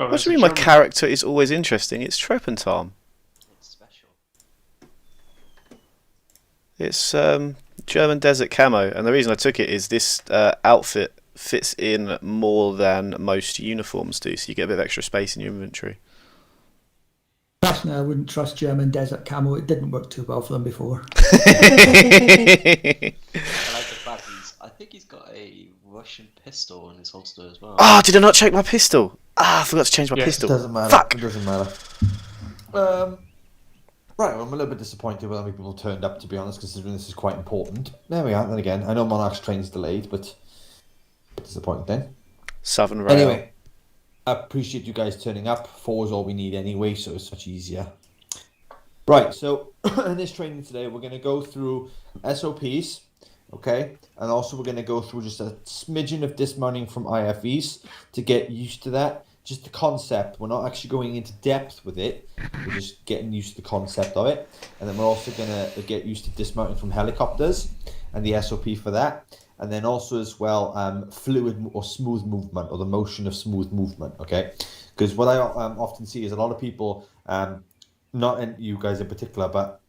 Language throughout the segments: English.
Oh, What there's do you a mean my German. character is always interesting? It's Trepantom. It's special. It's German desert camo, and the reason I took it is this outfit fits in more than most uniforms do, so you get a bit of extra space in your inventory. Personally, I wouldn't trust German desert camo. It didn't work too well for them before. I like the fact I think he's got a Russian pistol in his holster as well. Ah, did I not check my pistol? Ah, I forgot to change my Yeah. It pistol. doesn't matter. Fuck! It doesn't matter. Right, well, I'm a little bit disappointed with how many people turned up, to be honest, considering this is quite important. There we are, then again. I know Monarch's train's delayed, but disappointing then. Southern Rail. Anyway, I appreciate you guys turning up. 4 is all we need anyway, so it's much easier. Right, so in this training today, we're going to go through SOPs, okay? And also we're going to go through just a smidgen of dismounting from IFEs to get used to that. Just the concept. We're not actually going into depth with it. We're just getting used to the concept of it. And then we're also going to get used to dismounting from helicopters and the SOP for that. And then also as well, fluid or smooth movement, or the motion of smooth movement, okay? Because what I often see is a lot of people, not in you guys in particular, but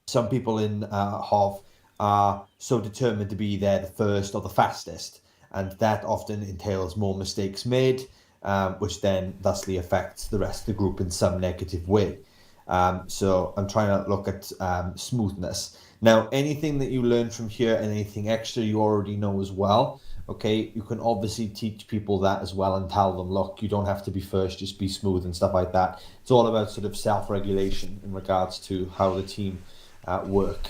some people in HOV are so determined to be there the first or the fastest. And that often entails more mistakes made, which then thusly affects the rest of the group in some negative way. So I'm trying to look at smoothness. Now, anything that you learn from here and anything extra you already know as well, okay, you can obviously teach people that as well and tell them, look, you don't have to be first, just be smooth and stuff like that. It's all about sort of self-regulation in regards to how the team work.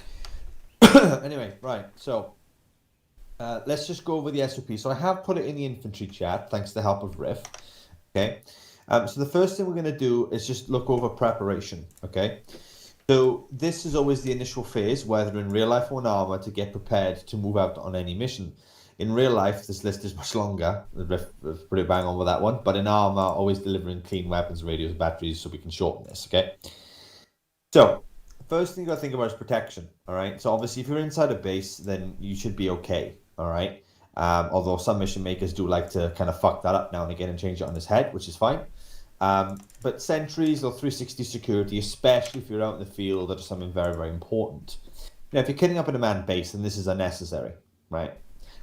Anyway, right, so let's just go over the SOP. So I have put it in the infantry chat, thanks to the help of Riff, okay? So the first thing we're going to do is just look over preparation, okay? So this is always the initial phase, whether in real life or in Arma, to get prepared to move out on any mission. In real life, this list is much longer. Riff is pretty bang on with that one. But in Arma, always delivering clean weapons, radios, batteries, so we can shorten this, okay? So first thing you got to think about is protection, all right? So obviously, if you're inside a base, then you should be okay, all right? Although some mission makers do like to kind of fuck that up now and again and change it on his head, which is fine. But sentries or 360 security, especially if you're out in the field, are something very, very important. Now, if you're kitting up in a manned base, then this is unnecessary, right?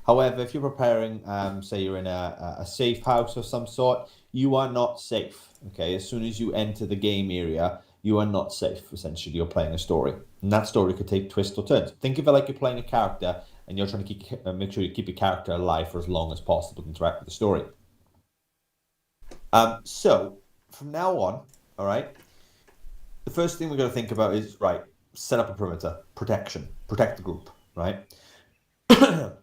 However, if you're preparing, say you're in a safe house of some sort, you are not safe, okay? As soon as you enter the game area, you are not safe, essentially. You're playing a story. And that story could take twists or turns. Think of it like you're playing a character and you're trying to make sure you keep your character alive for as long as possible to interact with the story. So, from now on, all right, the first thing we're going to think about is, right, set up a perimeter, protection, protect the group, right?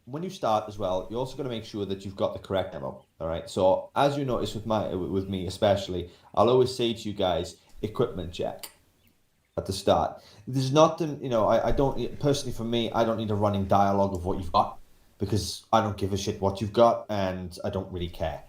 When you start as well, you're also going to make sure that you've got the correct ammo, all right? So, as you notice with me especially, I'll always say to you guys, equipment check at the start. There's nothing, I don't, personally for me, I don't need a running dialogue of what you've got, because I don't give a shit what you've got, and I don't really care.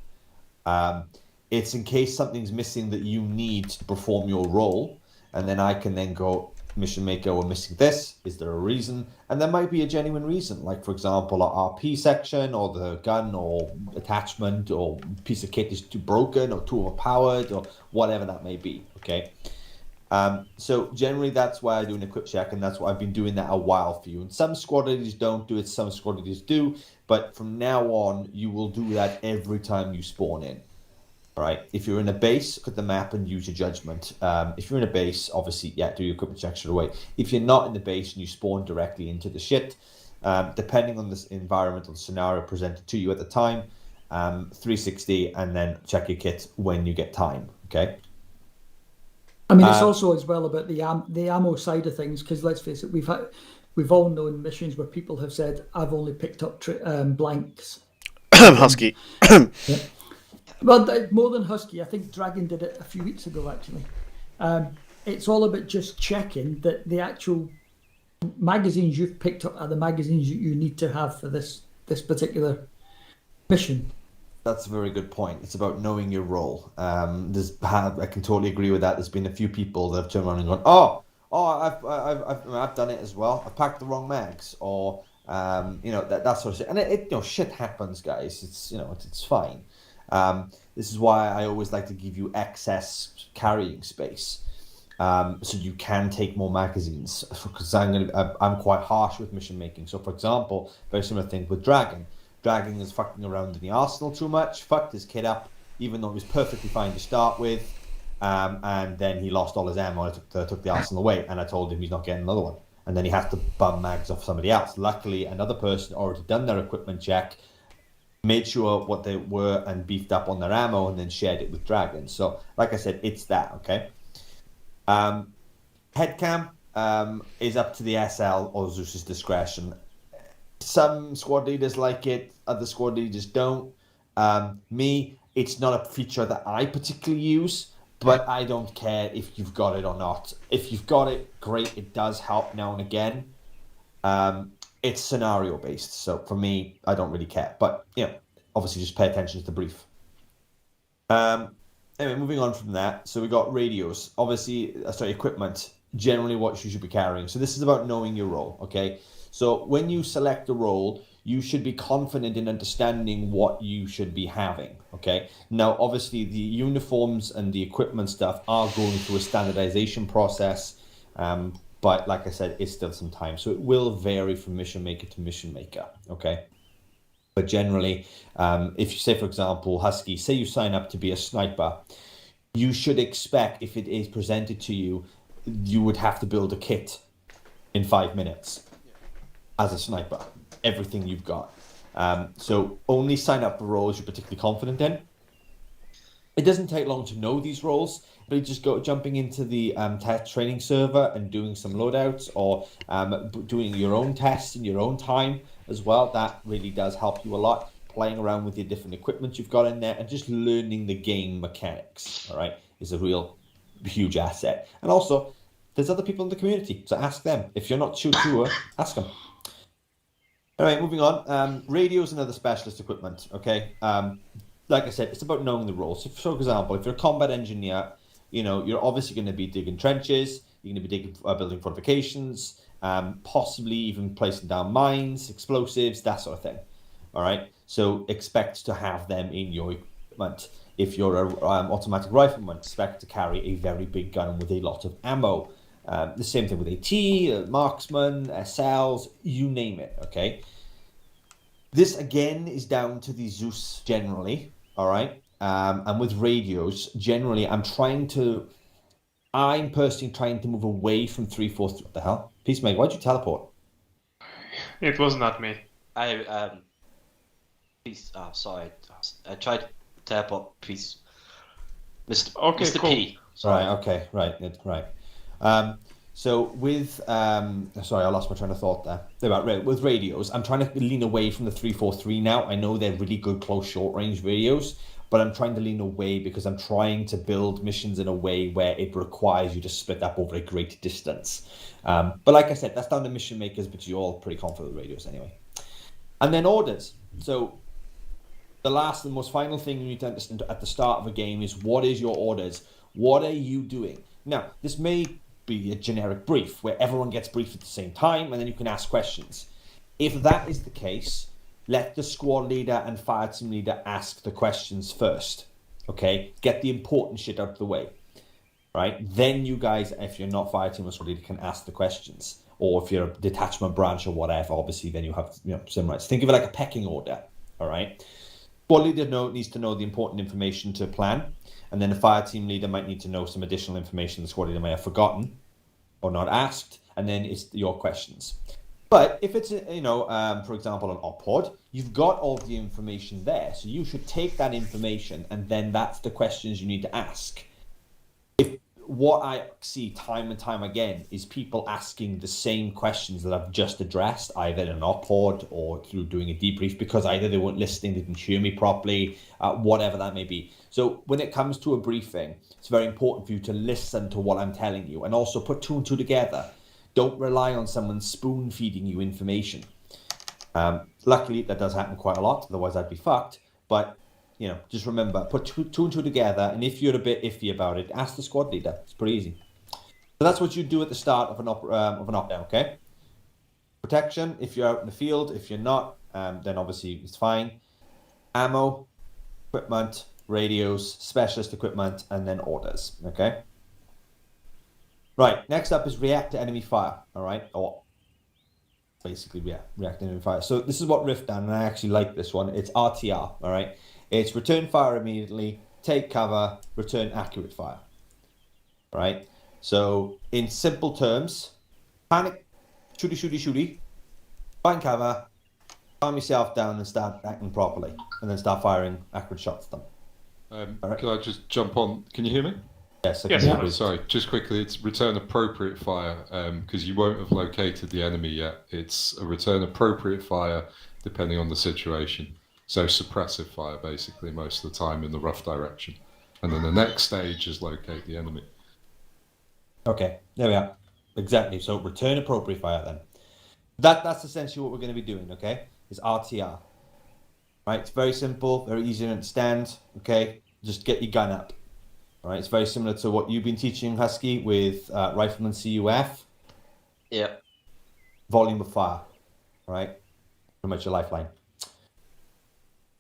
It's in case something's missing that you need to perform your role, and then I can then go, mission maker, we're missing this. Is there a reason? And there might be a genuine reason, like, for example, our RP section, or the gun or attachment or piece of kit is too broken or too overpowered, or whatever that may be, okay? So generally that's why I do an equip check, and that's why I've been doing that a while for you. And some squad leaders don't do it, some squad leaders do, but from now on, you will do that every time you spawn in. All right. If you're in a base, look at the map and use your judgment. If you're in a base, obviously, yeah, do your equipment check straight away. If you're not in the base and you spawn directly into the shit, depending on the environmental scenario presented to you at the time, 360, and then check your kit when you get time. Okay. I mean, it's also as well about the ammo side of things, because let's face it, we've all known missions where people have said, "I've only picked up blanks." Husky. Yeah. Well, more than Husky, I think Dragon did it a few weeks ago, actually. It's all about just checking that the actual magazines you've picked up are the magazines that you need to have for this particular mission. That's a very good point. It's about knowing your role. I can totally agree with that. There's been a few people that have turned around and gone, I've done it as well. I packed the wrong mags, or that sort of shit. And it shit happens, guys. It's it's fine. This is why I always like to give you excess carrying space, so you can take more magazines. Because I'm quite harsh with mission making. So, for example, very similar thing with Dragon. Dragon is fucking around in the arsenal too much, fucked his kit up, even though it was perfectly fine to start with. And then he lost all his ammo. I took the arsenal away, and I told him he's not getting another one. And then he has to bum mags off somebody else. Luckily, another person already done their equipment check, made sure what they were and beefed up on their ammo, and then shared it with Dragon. So, like I said, it's that, okay? Headcam is up to the SL or Zeus's discretion. Some squad leaders like it, other squad leaders don't. Me, it's not a feature that I particularly use, but I don't care if you've got it or not. If you've got it, great. It does help now and again. It's scenario based, so for me, I don't really care. But obviously, just pay attention to the brief. Anyway, moving on from that. So we got radios. Obviously, equipment. Generally, what you should be carrying. So this is about knowing your role. Okay. So when you select a role, you should be confident in understanding what you should be having, okay? Now, obviously, the uniforms and the equipment stuff are going through a standardization process, but like I said, it's still some time. So it will vary from mission maker to mission maker, okay? But generally, if you say, for example, Husky, say you sign up to be a sniper, you should expect, if it is presented to you, you would have to build a kit in 5 minutes as a sniper. Everything you've got. So only sign up for roles you're particularly confident in. It doesn't take long to know these roles, but you just jumping into the test training server and doing some loadouts, or doing your own tests in your own time as well. That really does help you a lot. Playing around with the different equipment you've got in there and just learning the game mechanics, all right, is a real huge asset. And also, there's other people in the community, so ask them. If you're not sure, ask them. All right, moving on. Radios and other specialist equipment, okay? Like I said, it's about knowing the roles. So, for example, if you're a combat engineer, you're obviously going to be digging trenches, you're going to be building fortifications, possibly even placing down mines, explosives, that sort of thing, all right? So expect to have them in your equipment. If you're an automatic rifleman, expect to carry a very big gun with a lot of ammo. The same thing with AT, marksman, SLs, you name it, okay? This, again, is down to the Zeus generally, all right? And with radios, generally, I'm personally trying to move away from 343. What the hell? Peacemaker, why'd you teleport? It was not me. Sorry. I tried to teleport, please. Mr. Okay, Mr. cool. P. Sorry. Right, okay, right. So with, sorry, I lost my train of thought there. With radios, I'm trying to lean away from the 343 now. I know they're really good close short range radios, but I'm trying to lean away because I'm trying to build missions in a way where it requires you to split up over a great distance. But like I said, that's down to mission makers, but you're all pretty confident with radios anyway. And then orders. So the last and most final thing you need to understand at the start of a game is, what is your orders? What are you doing? Now, this may be a generic brief where everyone gets briefed at the same time and then you can ask questions. If that is the case, let the squad leader and fire team leader ask the questions first, okay? Get the important shit out of the way, right? Then you guys, if you're not fire team or squad leader, can ask the questions. Or if you're a detachment branch or whatever, obviously then you have some rights. Think of it like a pecking order, all right? Squad leader needs to know the important information to plan, and then the fire team leader might need to know some additional information the squad leader may have forgotten or not asked, and then it's your questions. But if it's, for example, an op pod, you've got all the information there, so you should take that information, and then that's the questions you need to ask. What I see time and time again is people asking the same questions that I've just addressed, either in an op pod or through doing a debrief, because either they weren't listening, they didn't hear me properly, whatever that may be. So when it comes to a briefing, it's very important for you to listen to what I'm telling you and also put two and two together. Don't rely on someone spoon feeding you information. Luckily, that does happen quite a lot, otherwise I'd be fucked. But just remember, put two and two together, and if you're a bit iffy about it, ask the squad leader. It's pretty easy. So that's what you do at the start of an op-down, okay? Protection, if you're out in the field. If you're not, then obviously it's fine. Ammo, equipment, radios, specialist equipment, and then orders. Okay. Right. Next up is react to enemy fire. All right. Or basically, yeah, react to enemy fire. So this is what Rift done, and I actually like this one. It's RTR. All right. It's return fire immediately, take cover, return accurate fire. All right. So in simple terms, panic, shooty, find cover, calm yourself down, and start acting properly, and then start firing accurate shots at them. Alright. Can I just jump on? Can you hear me? Yes. Yes. Oh, sorry, just quickly, it's return appropriate fire, because you won't have located the enemy yet. It's a return appropriate fire depending on the situation. So suppressive fire, basically, most of the time in the rough direction. And then the next stage is locate the enemy. Okay, there we are. Exactly. So return appropriate fire then. That's essentially what we're going to be doing, okay? Is RTR. Right? It's very simple, very easy to understand, okay? Just get your gun up. All right? It's very similar to what you've been teaching, Husky, with Rifleman CUF. Yep. Volume of fire. All right? Pretty much your lifeline.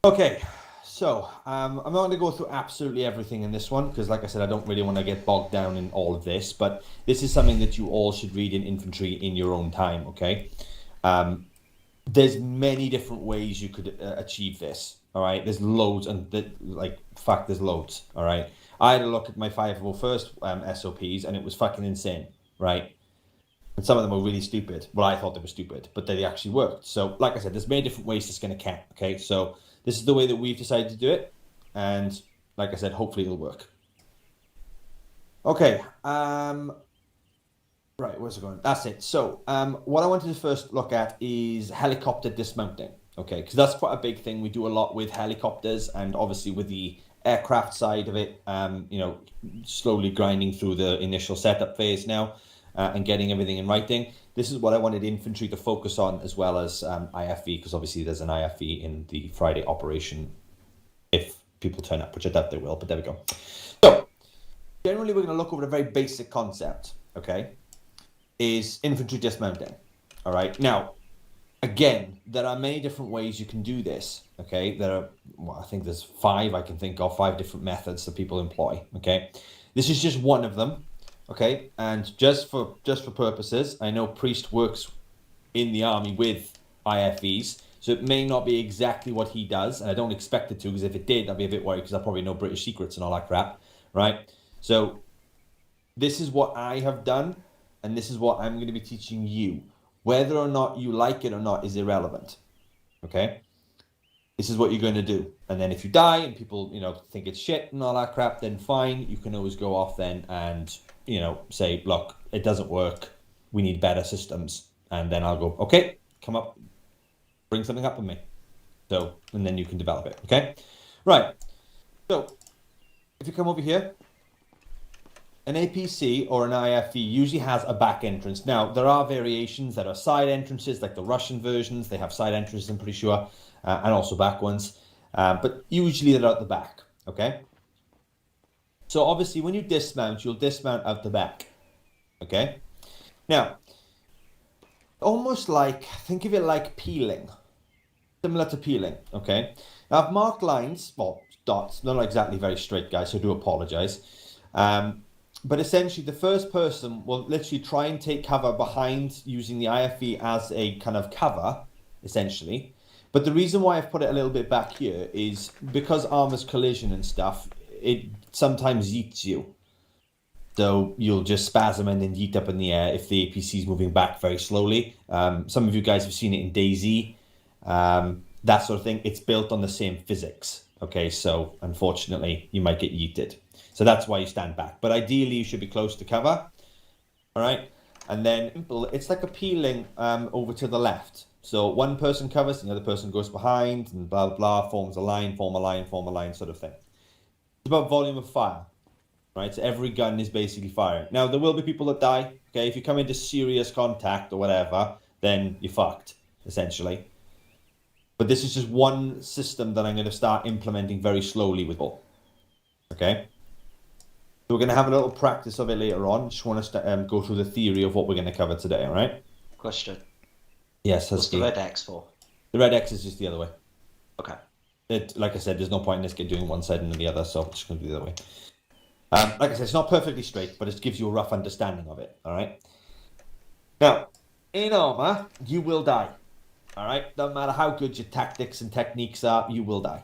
Okay, so I'm not going to go through absolutely everything in this one because, like I said, I don't really want to get bogged down in all of this, but this is something that you all should read in infantry in your own time, okay? There's many different ways you could achieve this, all right? There's loads, and there's loads, all right? I had a look at my 501st SOPs, and it was fucking insane, right? And some of them were really stupid. Well, I thought they were stupid, but they actually worked. So, like I said, there's many different ways to skin a cat, okay? So this is the way that we've decided to do it, and like I said, hopefully it'll work. Okay, right, where's it going? That's it. So, what I wanted to first look at is helicopter dismounting, okay? Because that's quite a big thing. We do a lot with helicopters, and obviously with the aircraft side of it, slowly grinding through the initial setup phase now, and getting everything in writing. This is what I wanted infantry to focus on, as well as IFV, because obviously there's an IFV in the Friday operation if people turn up, which I doubt they will, but there we go. So, generally we're going to look over a very basic concept, okay, is infantry dismounting, all right? Now, again, there are many different ways you can do this, okay? I think there's 5 I can think of, 5 different methods that people employ, okay? This is just one of them. Okay, and just for purposes, I know Priest works in the army with IFVs, so it may not be exactly what he does, and I don't expect it to, because if it did, I'd be a bit worried, because I probably know British secrets and all that crap, right? So this is what I have done, and this is what I'm going to be teaching you. Whether or not you like it or not is irrelevant, okay? This is what you're going to do. And then if you die and people, think it's shit and all that crap, then fine, you can always go off then and, say, look, it doesn't work. We need better systems. And then I'll go, okay, come up, bring something up with me. So, and then you can develop it, okay? Right. So, if you come over here, an APC or an IFV usually has a back entrance. Now, there are variations that are side entrances, like the Russian versions. They have side entrances, I'm pretty sure, and also back ones. But usually they're at the back, okay? So obviously when you dismount, you'll dismount out the back, okay? Now, almost like, think of it like peeling, similar to peeling, okay? Now I've marked lines, well, dots, not exactly very straight, guys, so I do apologize. But essentially the first person will literally try and take cover behind using the IFV as a kind of cover, essentially. But the reason why I've put it a little bit back here is because Arma's collision and stuff, it sometimes yeets you. So you'll just spasm and then yeet up in the air if the APC is moving back very slowly. Some of you guys have seen it in DayZ, that sort of thing. It's built on the same physics. Okay, so unfortunately you might get yeeted. So that's why you stand back. But ideally you should be close to cover. All right, and then it's like a peeling over to the left. So one person covers, and the other person goes behind, and blah, blah, blah, forms a line, form a line, form a line, sort of thing. It's about volume of fire, right? So every gun is basically firing. Now, there will be people that die, okay? If you come into serious contact or whatever, then you're fucked, essentially. But this is just one system that I'm going to start implementing very slowly with all, okay? So we're going to have a little practice of it later on. Just want to go through the theory of what we're going to cover today, all right? Question. Yes, What's Husky. the red X for? The red X is just the other way. Okay. like I said, there's no point in this kid doing one side and then the other, so I'm just going to do the other way. Like I said, it's not perfectly straight, but it gives you a rough understanding of it, all right? Now, in Arma, you will die, all right? No matter how good your tactics and techniques are, you will die.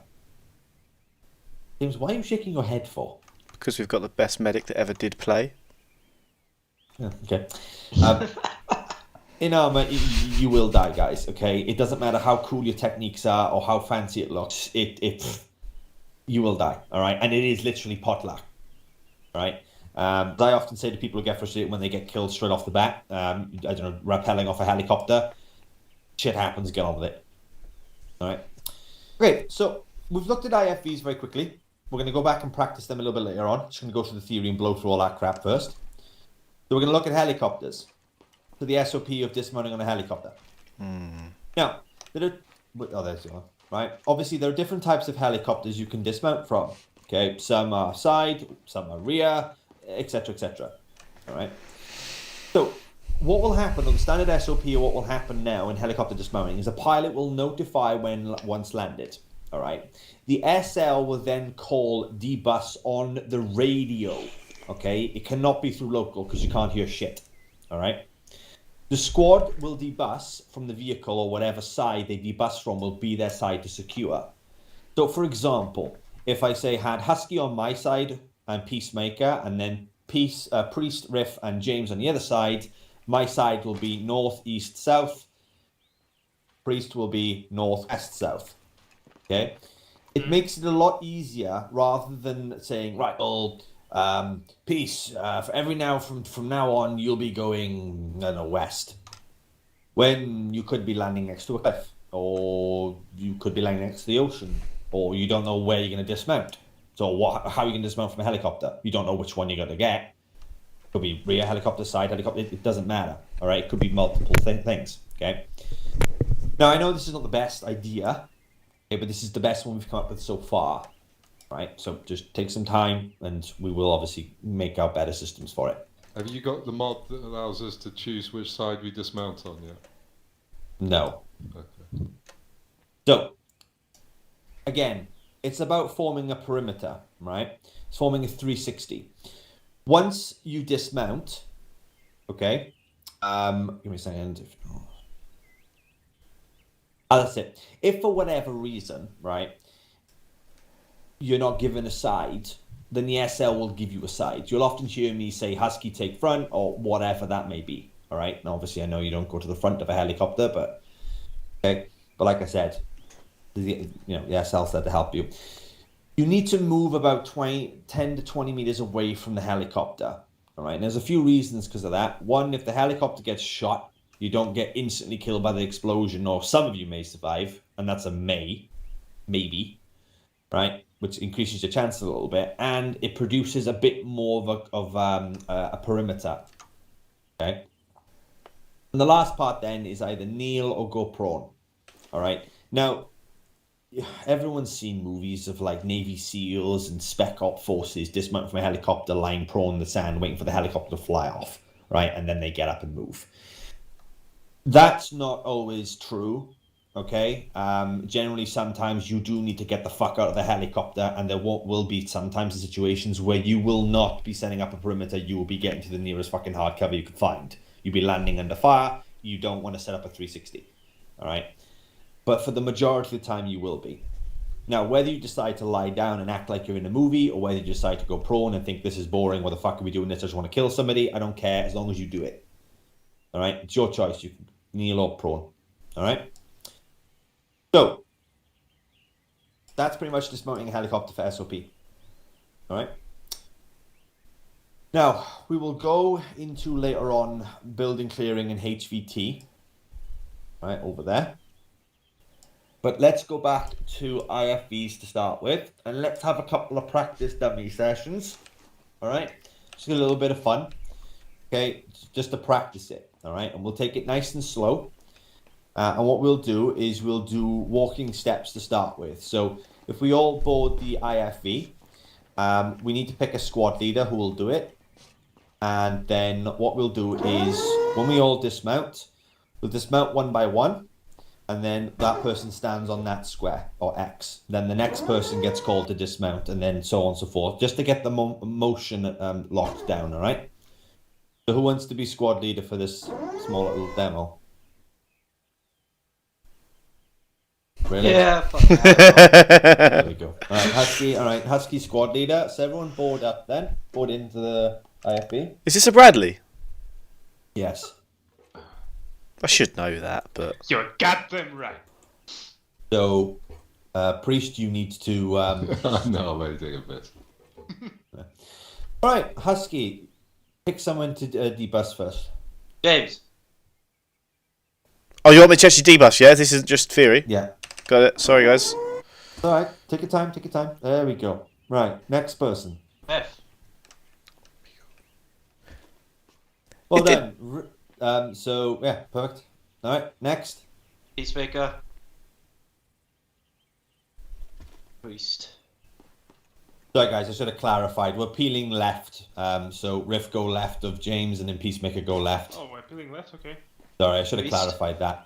James, why are you shaking your head for? Because we've got the best medic that ever did play. Yeah, okay. In Arma, you will die, guys, okay? It doesn't matter how cool your techniques are or how fancy it looks. You will die, all right? And it is literally potluck, all right? I often say to people who get frustrated when they get killed straight off the bat, I don't know, rappelling off a helicopter, shit happens, get on with it, all right? Okay, so we've looked at IFVs very quickly. We're going to go back and practice them a little bit later on. Just going to go through the theory and blow through all that crap first. So we're going to look at helicopters. So the SOP of dismounting on a helicopter. Now, there's the one, right? Obviously, there are different types of helicopters you can dismount from. Okay, some are side, some are rear, etc., etc. All right. So, what will happen on the standard SOP, or what will happen now in helicopter dismounting, is a pilot will notify when once landed. All right. The SL will then call debus on the radio. Okay, it cannot be through local because you can't hear shit. All right. The squad will debus from the vehicle, or whatever side they debus from will be their side to secure. So, for example, if I say had Husky on my side and Peacemaker, and then Priest, Riff, and James on the other side, my side will be north, east, south. Priest will be north, west, south. Okay, it makes it a lot easier rather than saying, right, well, peace. For every now from now on, you'll be going, I don't know, west. When you could be landing next to a cliff, or you could be landing next to the ocean, or you don't know where you're going to dismount. So how are you going to dismount from a helicopter? You don't know which one you're going to get. It could be rear helicopter, side helicopter. It doesn't matter. All right, it could be multiple things. Okay. Now I know this is not the best idea. Okay, but this is the best one we've come up with so far, right? So just take some time, and we will obviously make our better systems for it. Have you got the mod that allows us to choose which side we dismount on yet? No. Okay. So, again, it's about forming a perimeter, right? It's forming a 360. Once you dismount, okay, give me a second. That's it. If for whatever reason, right, you're not given a side, then the SL will give you a side. You'll often hear me say Husky take front, or whatever that may be. All right. And obviously, I know you don't go to the front of a helicopter, but okay. But like I said, the SL's there to help you. You need to move about 10 to 20 meters away from the helicopter. All right. And there's a few reasons because of that. One, if the helicopter gets shot, you don't get instantly killed by the explosion, or some of you may survive, and that's a maybe, right? Which increases your chances a little bit, and it produces a bit more of a perimeter. Okay. And the last part then is either kneel or go prone. All right. Now, everyone's seen movies of like Navy SEALs and Spec Op forces dismounting from a helicopter, lying prone in the sand, waiting for the helicopter to fly off, right? And then they get up and move. That's not always true, okay? Generally, sometimes you do need to get the fuck out of the helicopter, and there will be sometimes situations where you will not be setting up a perimeter. You will be getting to the nearest fucking hard cover you can find. You'll be landing under fire. You don't want to set up a 360, all right? But for the majority of the time, you will be. Now, whether you decide to lie down and act like you're in a movie, or whether you decide to go prone and think this is boring, what the fuck are we doing this? I just want to kill somebody. I don't care, as long as you do it. All right? It's your choice. You can kneel or prone. All right? So, that's pretty much dismounting a helicopter for SOP. All right? Now, we will go into later on building clearing and HVT. All right, over there. But let's go back to IFVs to start with, and let's have a couple of practice dummy sessions. All right? Just a little bit of fun. Okay? Just to practice it. All right? And we'll take it nice and slow. And what we'll do is we'll do walking steps to start with. So if we all board the IFV, we need to pick a squad leader who will do it. And then what we'll do is when we all dismount, we'll dismount one by one. and then that person stands on that square, or X. Then the next person gets called to dismount, and then so on and so forth, just to get the motion locked down, alright? So who wants to be squad leader for this small little demo? Really? Yeah, fuck that. There we go. Alright, Husky squad leader. So everyone board up then. Board into the IFB. Is this a Bradley? Yes. I should know that, but You're goddamn right. So, Priest, you need to... No, I'm only doing a bit. Alright, Husky. Pick someone to debus first. James. oh, you want me to actually debus? Yeah, this isn't just theory. Yeah. Got it. Sorry, guys. Alright, take your time, take your time. There we go. Right, next person. F. Well It did- done. So, yeah, perfect. Alright, next. Peacemaker. Priest. Sorry guys, I should have clarified. We're peeling left. So Riff go left of James and then Peacemaker go left. Oh, we're peeling left, okay. Sorry, I should have Priest. clarified that.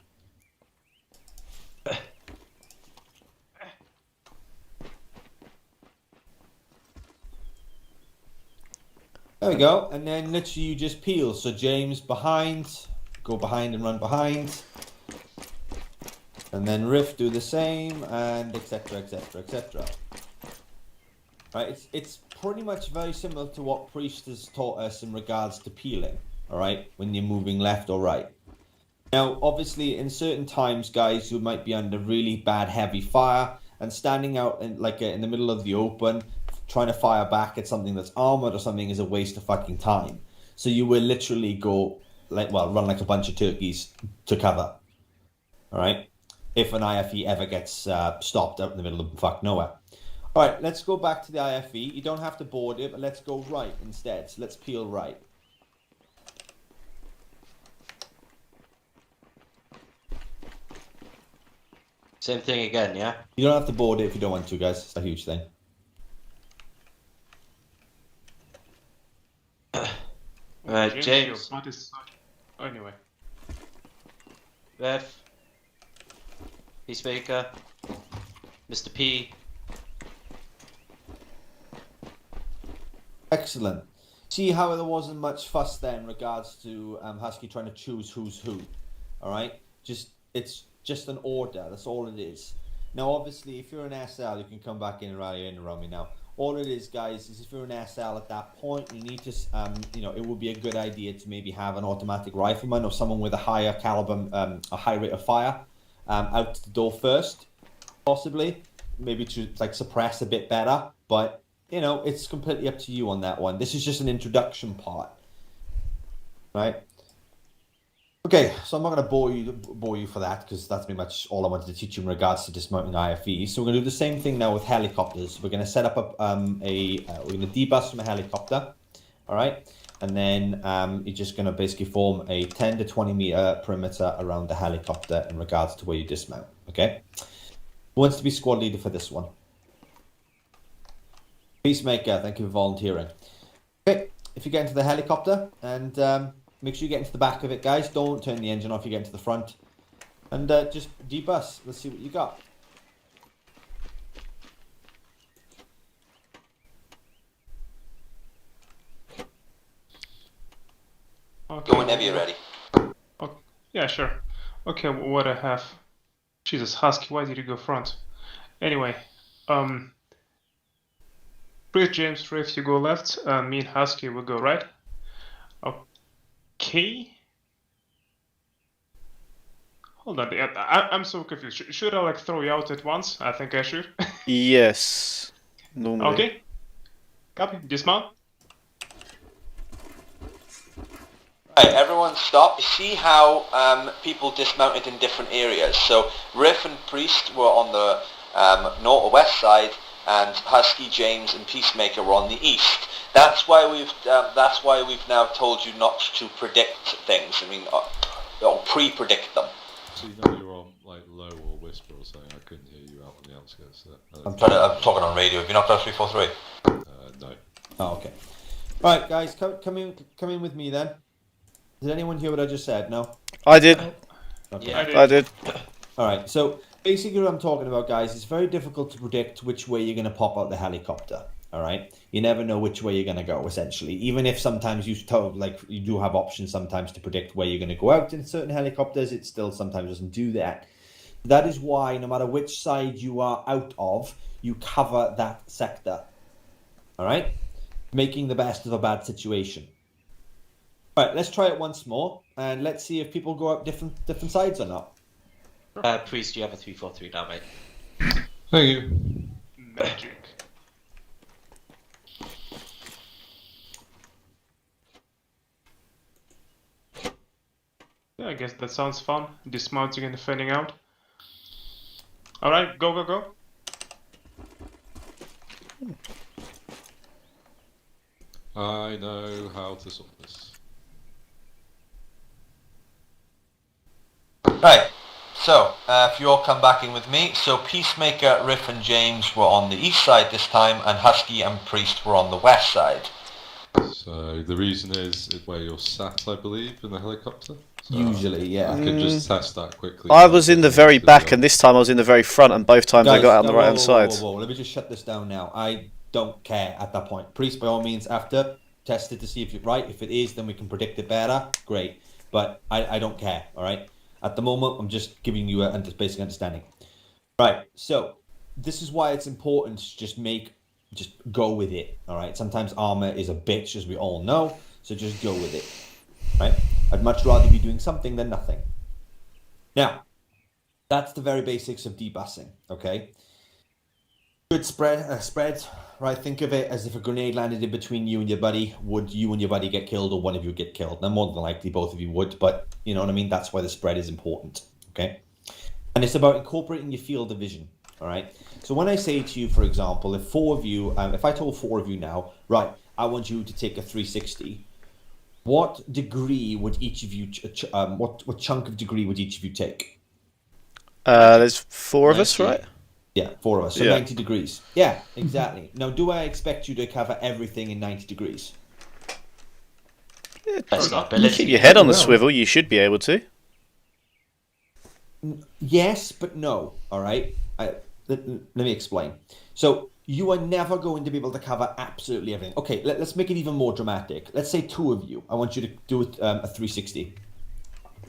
There we go, and then literally you just peel. So James behind, go behind and run behind. And then Riff do the same, and etc, etc, etc. Right, it's pretty much very similar to what Priest has taught us in regards to peeling, alright, when you're moving left or right. Now, obviously, in certain times, guys, you might be under really bad heavy fire, and standing out in, in the middle of the open, trying to fire back at something that's armored or something is a waste of fucking time. So you will literally go, run like a bunch of turkeys to cover, alright? If an IFE ever gets stopped out in the middle of fuck nowhere. Alright, let's go back to the IFE. You don't have to board it, but let's go right instead. So let's peel right. Same thing again, yeah? You don't have to board it if you don't want to, guys. It's a huge thing. James. Your butt is... Oh, anyway. F. Peacemaker. Mr. P. Excellent. See how there wasn't much fuss there in regards to Husky trying to choose who's who. Alright? It's just an order. That's all it is. Now, obviously, if you're an SL, you can come back in and rally in around me now. All it is, guys, is if you're an SL at that point, you need to, it would be a good idea to maybe have an automatic rifleman or someone with a higher caliber, a high rate of fire, out the door first, possibly. Maybe to suppress a bit better, but it's completely up to you on that one. This is just an introduction part, right? Okay, so I'm not going to bore you for that because that's pretty much all I wanted to teach you in regards to dismounting IFE. So we're going to do the same thing now with helicopters. We're going to set up we're going to debus from a helicopter, all right? And then you're just going to basically form a 10 to 20 meter perimeter around the helicopter in regards to where you dismount, okay? Who wants to be squad leader for this one? Peacemaker, thank you for volunteering. Okay, if you get into the helicopter and make sure you get into the back of it, guys. Don't turn the engine off, you get into the front. And just debus. Let's see what you got. Okay. Go whenever you're ready. Okay. Yeah, sure. Okay, what I have... Jesus, Husky, why did you go front? Anyway, Priest, James, Riff, you go left, me and Husky will go right. Okay. Hold on, I'm so confused. Should I throw you out at once? I think I should. Yes. Normally. Okay. Copy. Dismount. Right, everyone stop. You see how people dismounted in different areas. So Riff and Priest were on the north or west side, and Husky, James, and Peacemaker were on the east. That's why we've now told you not to predict things. I mean, or pre-predict them. So you're on low or whisper or something. I couldn't hear you out on the outskirts. I'm talking on radio. Have you knocked out 343? No. Oh, okay. All right, guys, come in with me then. Did anyone hear what I just said? No? I did. Okay. Yeah. I did. All right, so basically what I'm talking about, guys, it's very difficult to predict which way you're going to pop out the helicopter. All right, you never know which way you're going to go. Essentially, even if sometimes you do have options sometimes to predict where you're going to go out in certain helicopters, it still sometimes doesn't do that. That is why no matter which side you are out of, you cover that sector. All right, making the best of a bad situation. All right, let's try it once more, and let's see if people go out different sides or not. Priest, you have a 343 now, mate. Thank you. Magic. Yeah, I guess that sounds fun. Dismounting and fanning out. Alright, go, go, go. I know how to solve this. Right, so if you all come back in with me, so Peacemaker, Riff and James were on the east side this time, and Husky and Priest were on the west side. So the reason is where you're sat, I believe, in the helicopter. So Usually, yeah. I could just test that quickly. I was in the very back, and this time I was in the very front, and both times I got out on the right hand side. Whoa. Let me just shut this down now. I don't care at that point. Priest, by all means, after, test it to see if you're right. If it is, then we can predict it better. Great. But I don't care, all right? At the moment, I'm just giving you a basic understanding. Right, so this is why it's important to just go with it, all right? Sometimes Arma is a bitch, as we all know, so just go with it, right? I'd much rather be doing something than nothing. Now, that's the very basics of debussing, okay? Good spread, right? Think of it as if a grenade landed in between you and your buddy. Would you and your buddy get killed, or one of you get killed? Now, more than likely, both of you would, but you know what I mean? That's why the spread is important, okay? And it's about incorporating your field of vision, all right? So when I say to you, for example, if four of you, if I told four of you now, right, I want you to take a 360, what degree would each of you, what chunk of degree would each of you take? There's four of us, 90. right? Yeah, four of us. So Yeah. 90 degrees. Yeah, exactly. Now, do I expect you to cover everything in 90 degrees? That's not You ability. keep your head on the Well. swivel, you should be able to. Yes, but no. All right. Let me explain. So you are never going to be able to cover absolutely everything. Okay, let's make it even more dramatic. Let's say two of you. I want you to do a 360.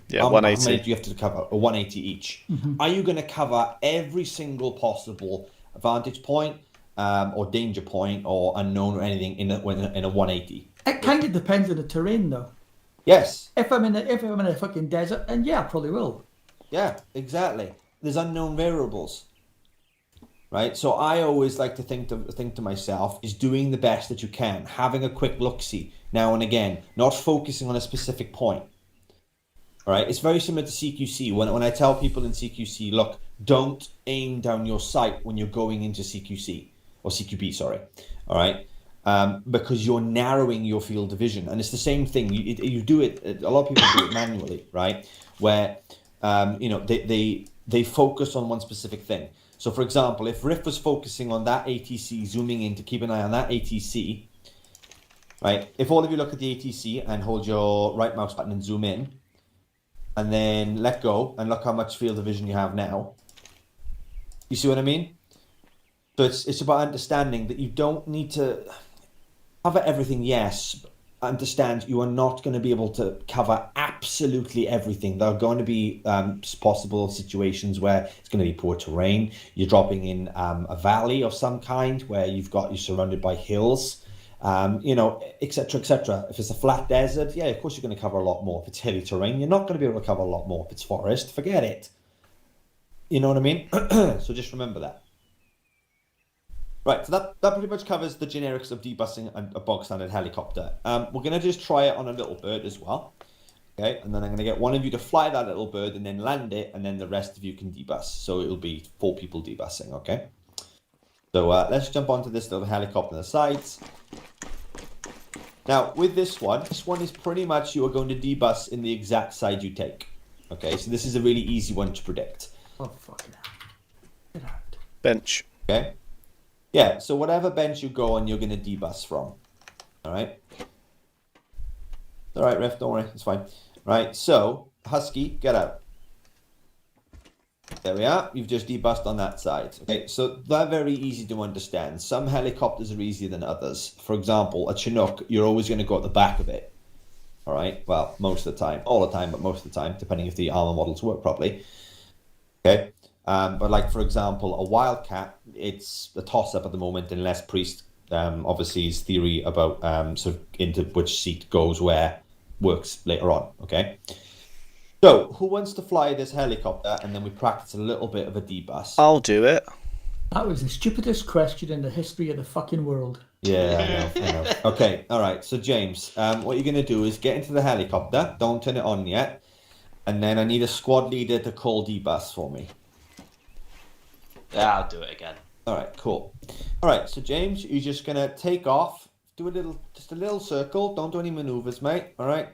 Yeah, How many 180. do you have to cover? A 180 each. Are you going to cover every single possible vantage point, or danger point, or unknown or anything in a 180? It kind of depends on the terrain, though. Yes. If I'm in a fucking desert, then yeah, I probably will. Yeah, exactly. There's unknown variables, right? So I always like to think to myself is doing the best that you can, having a quick look-see now and again, not focusing on a specific point. All right, it's very similar to CQC. When I tell people in CQC, look, don't aim down your sight when you're going into CQC or CQB, sorry. All right, because you're narrowing your field of vision, and it's the same thing. You do it. A lot of people do it manually, right? Where they focus on one specific thing. So, for example, if Riff was focusing on that ATC, zooming in to keep an eye on that ATC, right? If all of you look at the ATC and hold your right mouse button and zoom in, and then let go, and look how much field of vision you have now. You see what I mean? So it's about understanding that you don't need to cover everything, yes, but understand you are not going to be able to cover absolutely everything. There are going to be possible situations where it's going to be poor terrain. You're dropping in a valley of some kind where you're surrounded by hills. Etc., etc. If it's a flat desert, yeah, of course you're going to cover a lot more. If it's hilly terrain, you're not going to be able to cover a lot more. If it's forest, forget it. You know what I mean? So just remember that. Right, so that pretty much covers the generics of debussing a bog standard helicopter. We're going to just try it on a little bird as well. Okay, and then I'm going to get one of you to fly that little bird and then land it, and then the rest of you can debuss. So it'll be 4 people debussing, okay? So let's jump onto this little helicopter on the sides. Now, with this one is pretty much you are going to debus in the exact side you take. Okay, so this is a really easy one to predict. Oh, fucking hell. Get out. Bench. Okay? Yeah, so whatever bench you go on, you're going to debus from. Alright? Alright, Riff, don't worry, it's fine. Right, so, Husky, get out. There we are. You've just debussed on that side. Okay, so they're very easy to understand. Some helicopters are easier than others. For example, a Chinook, you're always going to go at the back of it. All right. Well, most of the time, all the time, but most of the time, depending if the Arma models work properly. Okay. But like for example, a Wildcat, it's a toss-up at the moment, unless Priest, obviously, his theory about sort of into which seat goes where works later on. Okay. So, who wants to fly this helicopter, and then we practice a little bit of a debus? I'll do it. That was the stupidest question in the history of the fucking world. Yeah, I know. Okay, all right. So, James, what you're going to do is get into the helicopter. Don't turn it on yet. And then I need a squad leader to call debus for me. Yeah, I'll do it again. All right, cool. All right, so James, you're just going to take off. Do just a little circle. Don't do any maneuvers, mate. All right.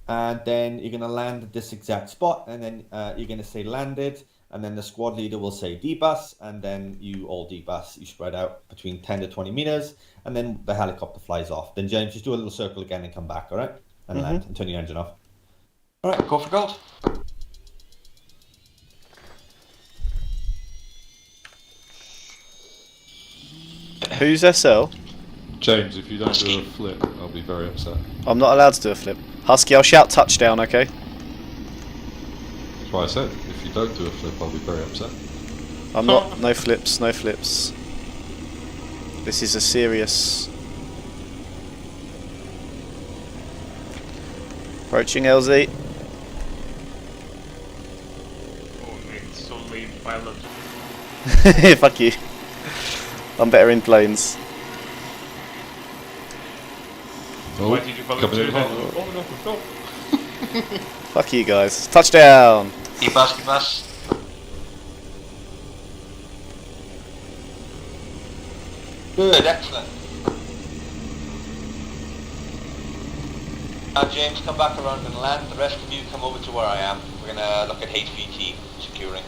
And then you're going to land at this exact spot, and then you're going to say landed, and then the squad leader will say debus, and then you all debus. You spread out between 10 to 20 meters, and then the helicopter flies off. Then James, just do a little circle again and come back, all right? And land and turn your engine off. All right, go for gold. Who's SL? James, if you don't do a flip, I'll be very upset. I'm not allowed to do a flip. Husky, I'll shout touchdown, okay? That's why I said, if you don't do a flip, I'll be very upset. I'm not. No flips, no flips. This is a serious... Approaching LZ. Oh, mate, it's so lame, pilot. Fuck you. I'm better in planes. Oh, Why did you follow coming in to hot. Oh, no, no. Fuck you guys. Touchdown! Debus. Good, excellent. Now James, come back around and land. The rest of you come over to where I am. We're gonna look at HVT securing.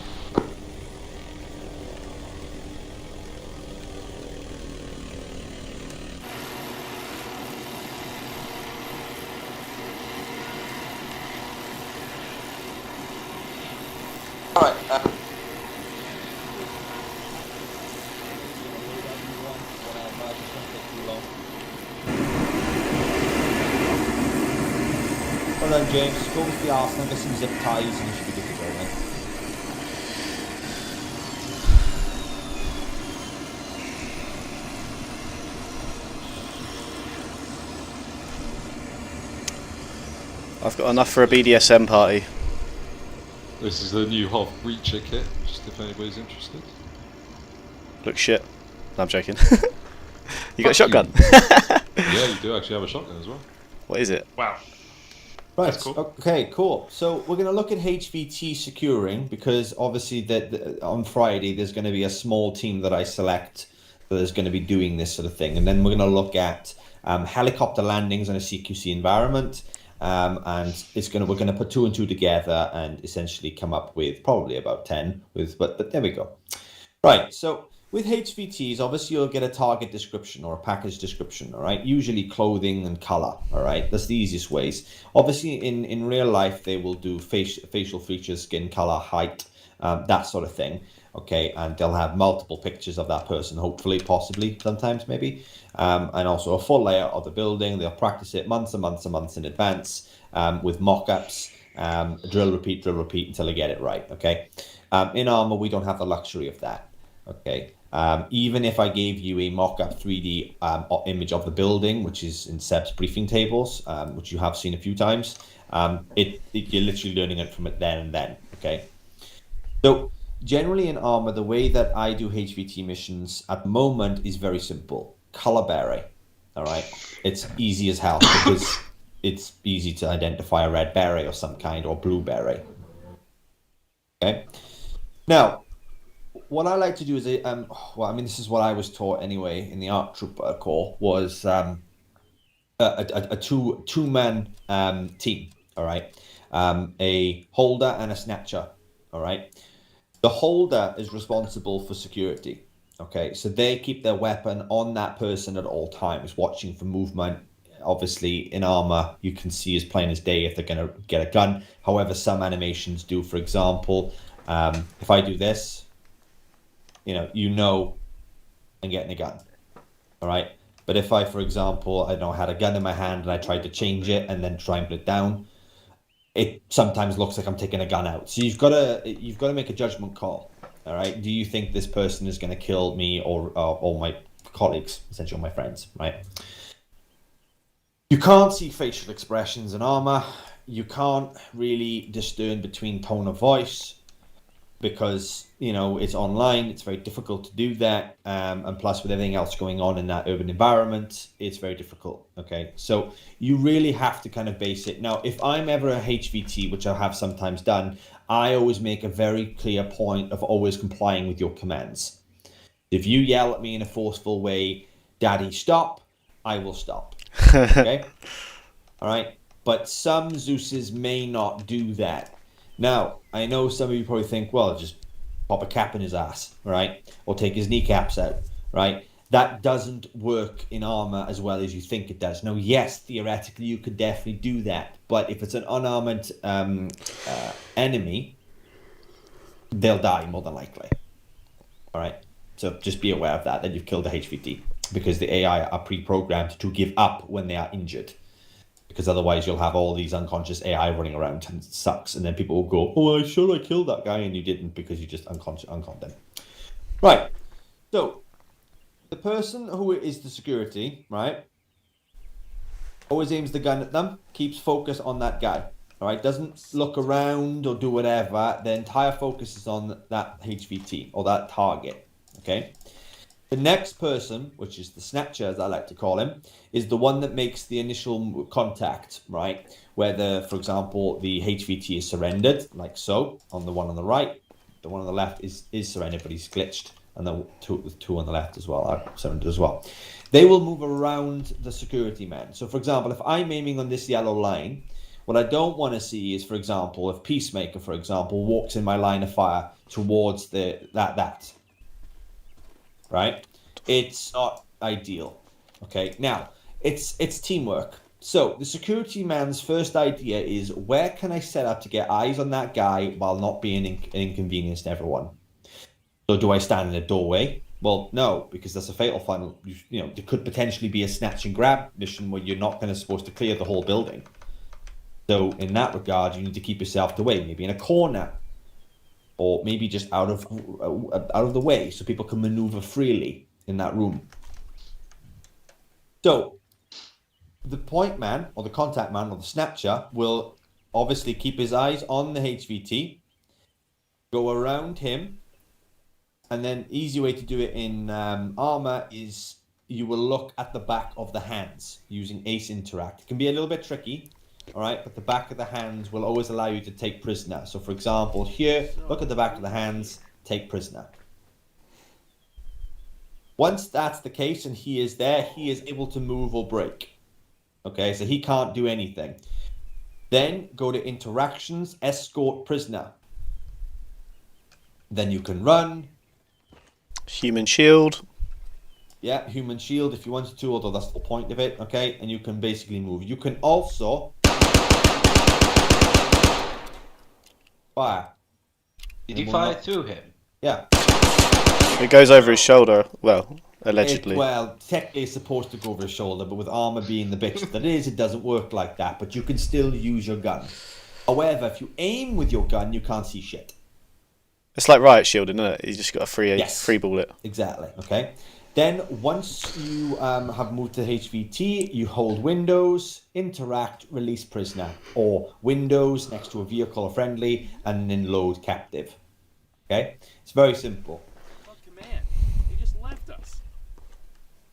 Alright, Well done, James. Go with the arsenal, get some zip ties, and you should be good to go then. I've got enough for a BDSM party. This is the new HOV Reacher kit, just if anybody's interested. Look shit. No, I'm joking. You got a Fuck you. shotgun? Yeah, you do actually have a shotgun as well. What is it? Wow. Right. That's cool. Okay. Cool. So we're going to look at HVT securing, because obviously on Friday there's going to be a small team that I select that is going to be doing this sort of thing, and then we're going to look at helicopter landings in a CQC environment, and we're going to put 2 and 2 together and essentially come up with probably about 10. But there we go. Right. So with HVTs, obviously you'll get a target description or a package description, all right? Usually clothing and color, all right? That's the easiest ways. Obviously, in real life, they will do facial features, skin color, height, that sort of thing, okay? And they'll have multiple pictures of that person, hopefully, possibly, sometimes, maybe. And also a full layout of the building. They'll practice it months and months and months in advance with mock-ups, drill, repeat, until they get it right, okay? In Arma, we don't have the luxury of that, okay? Even if I gave you a mock-up 3D image of the building, which is in Seb's briefing tables, which you have seen a few times, you're literally learning it from it then and then, okay? So generally in Arma, the way that I do HVT missions at the moment is very simple. Color beret, all right? It's easy as hell because it's easy to identify a red beret or some kind, or blue beret, okay? Now, what I like to do is, this is what I was taught anyway in the ARC Trooper Corps, was a two-man team, all right? A holder and a snatcher, all right? The holder is responsible for security, okay? So they keep their weapon on that person at all times, watching for movement. Obviously, in Arma, you can see as plain as day if they're going to get a gun. However, some animations do. For example, If I do this, I'm getting a gun. All right. But if I, for example, had a gun in my hand and I tried to change it and then try and put it down, it sometimes looks like I'm taking a gun out. So you've got to make a judgment call. All right. Do you think this person is going to kill me or my colleagues, essentially, or my friends? Right. You can't see facial expressions in Arma. You can't really discern between tone of voice because it's online. It's very difficult to do that, and plus with everything else going on in that urban environment, it's very difficult. Okay, so you really have to kind of base it. Now, if I'm ever a HVT, which I have sometimes done, I always make a very clear point of always complying with your commands. If you yell at me in a forceful way, "Daddy, stop," I will stop. Okay, all right. But some Zeuses may not do that. Now, I know some of you probably think, well, just pop a cap in his ass, right? Or take his kneecaps out, right? That doesn't work in Arma as well as you think it does. Now, yes, theoretically, you could definitely do that. But if it's an unarmored enemy, they'll die more than likely. All right? So just be aware of that you've killed the HVT. Because the AI are pre-programmed to give up when they are injured. Because otherwise you'll have all these unconscious AI running around and it sucks. And then people will go, "Oh, I sure I killed that guy," and you didn't because you just unconned them. Right. So the person who is the security, right, always aims the gun at them, keeps focus on that guy. All right, doesn't look around or do whatever. The entire focus is on that HVT or that target. Okay. The next person, which is the snatcher, as I like to call him, is the one that makes the initial contact, right? Whether, for example, the HVT is surrendered, like so, on the one on the right. The one on the left is surrendered, but he's glitched. And the two on the left as well are surrendered as well. They will move around the security man. So, for example, if I'm aiming on this yellow line, what I don't want to see is, for example, if Peacemaker, for example, walks in my line of fire towards that. Right? It's not ideal. Okay, now it's teamwork. So the security man's first idea is, where can I set up to get eyes on that guy while not being an inconvenience to everyone? So do I stand in a doorway? Well, no, because that's a fatal final. There could potentially be a snatch and grab mission where you're not supposed to clear the whole building. So in that regard, you need to keep yourself away, maybe in a corner. Or maybe just out of the way so people can maneuver freely in that room. So the point man or the contact man or the snatcher will obviously keep his eyes on the HVT, go around him, and then easy way to do it in Arma is you will look at the back of the hands using Ace Interact. It can be a little bit tricky. All right, but the back of the hands will always allow you to take prisoner. So, for example, here, look at the back of the hands, take prisoner. Once that's the case and he is there, he is able to move or break. Okay, so he can't do anything. Then go to interactions, escort prisoner. Then you can run. Human shield. Yeah, human shield if you wanted to, although that's the point of it. Okay, and you can basically move. You can also fire. Did you fire through him? Yeah. It goes over his shoulder. Well, allegedly. Technically it's supposed to go over his shoulder, but with Arma being the bitch that it is, it doesn't work like that. But you can still use your gun. However, if you aim with your gun, you can't see shit. It's like riot shielding, isn't it? You just got a free bullet. Exactly. Okay. Then once you have moved to HVT, you hold Windows, interact, release prisoner, or Windows next to a vehicle or friendly, and then load captive. Okay, it's very simple. Command. They just left us.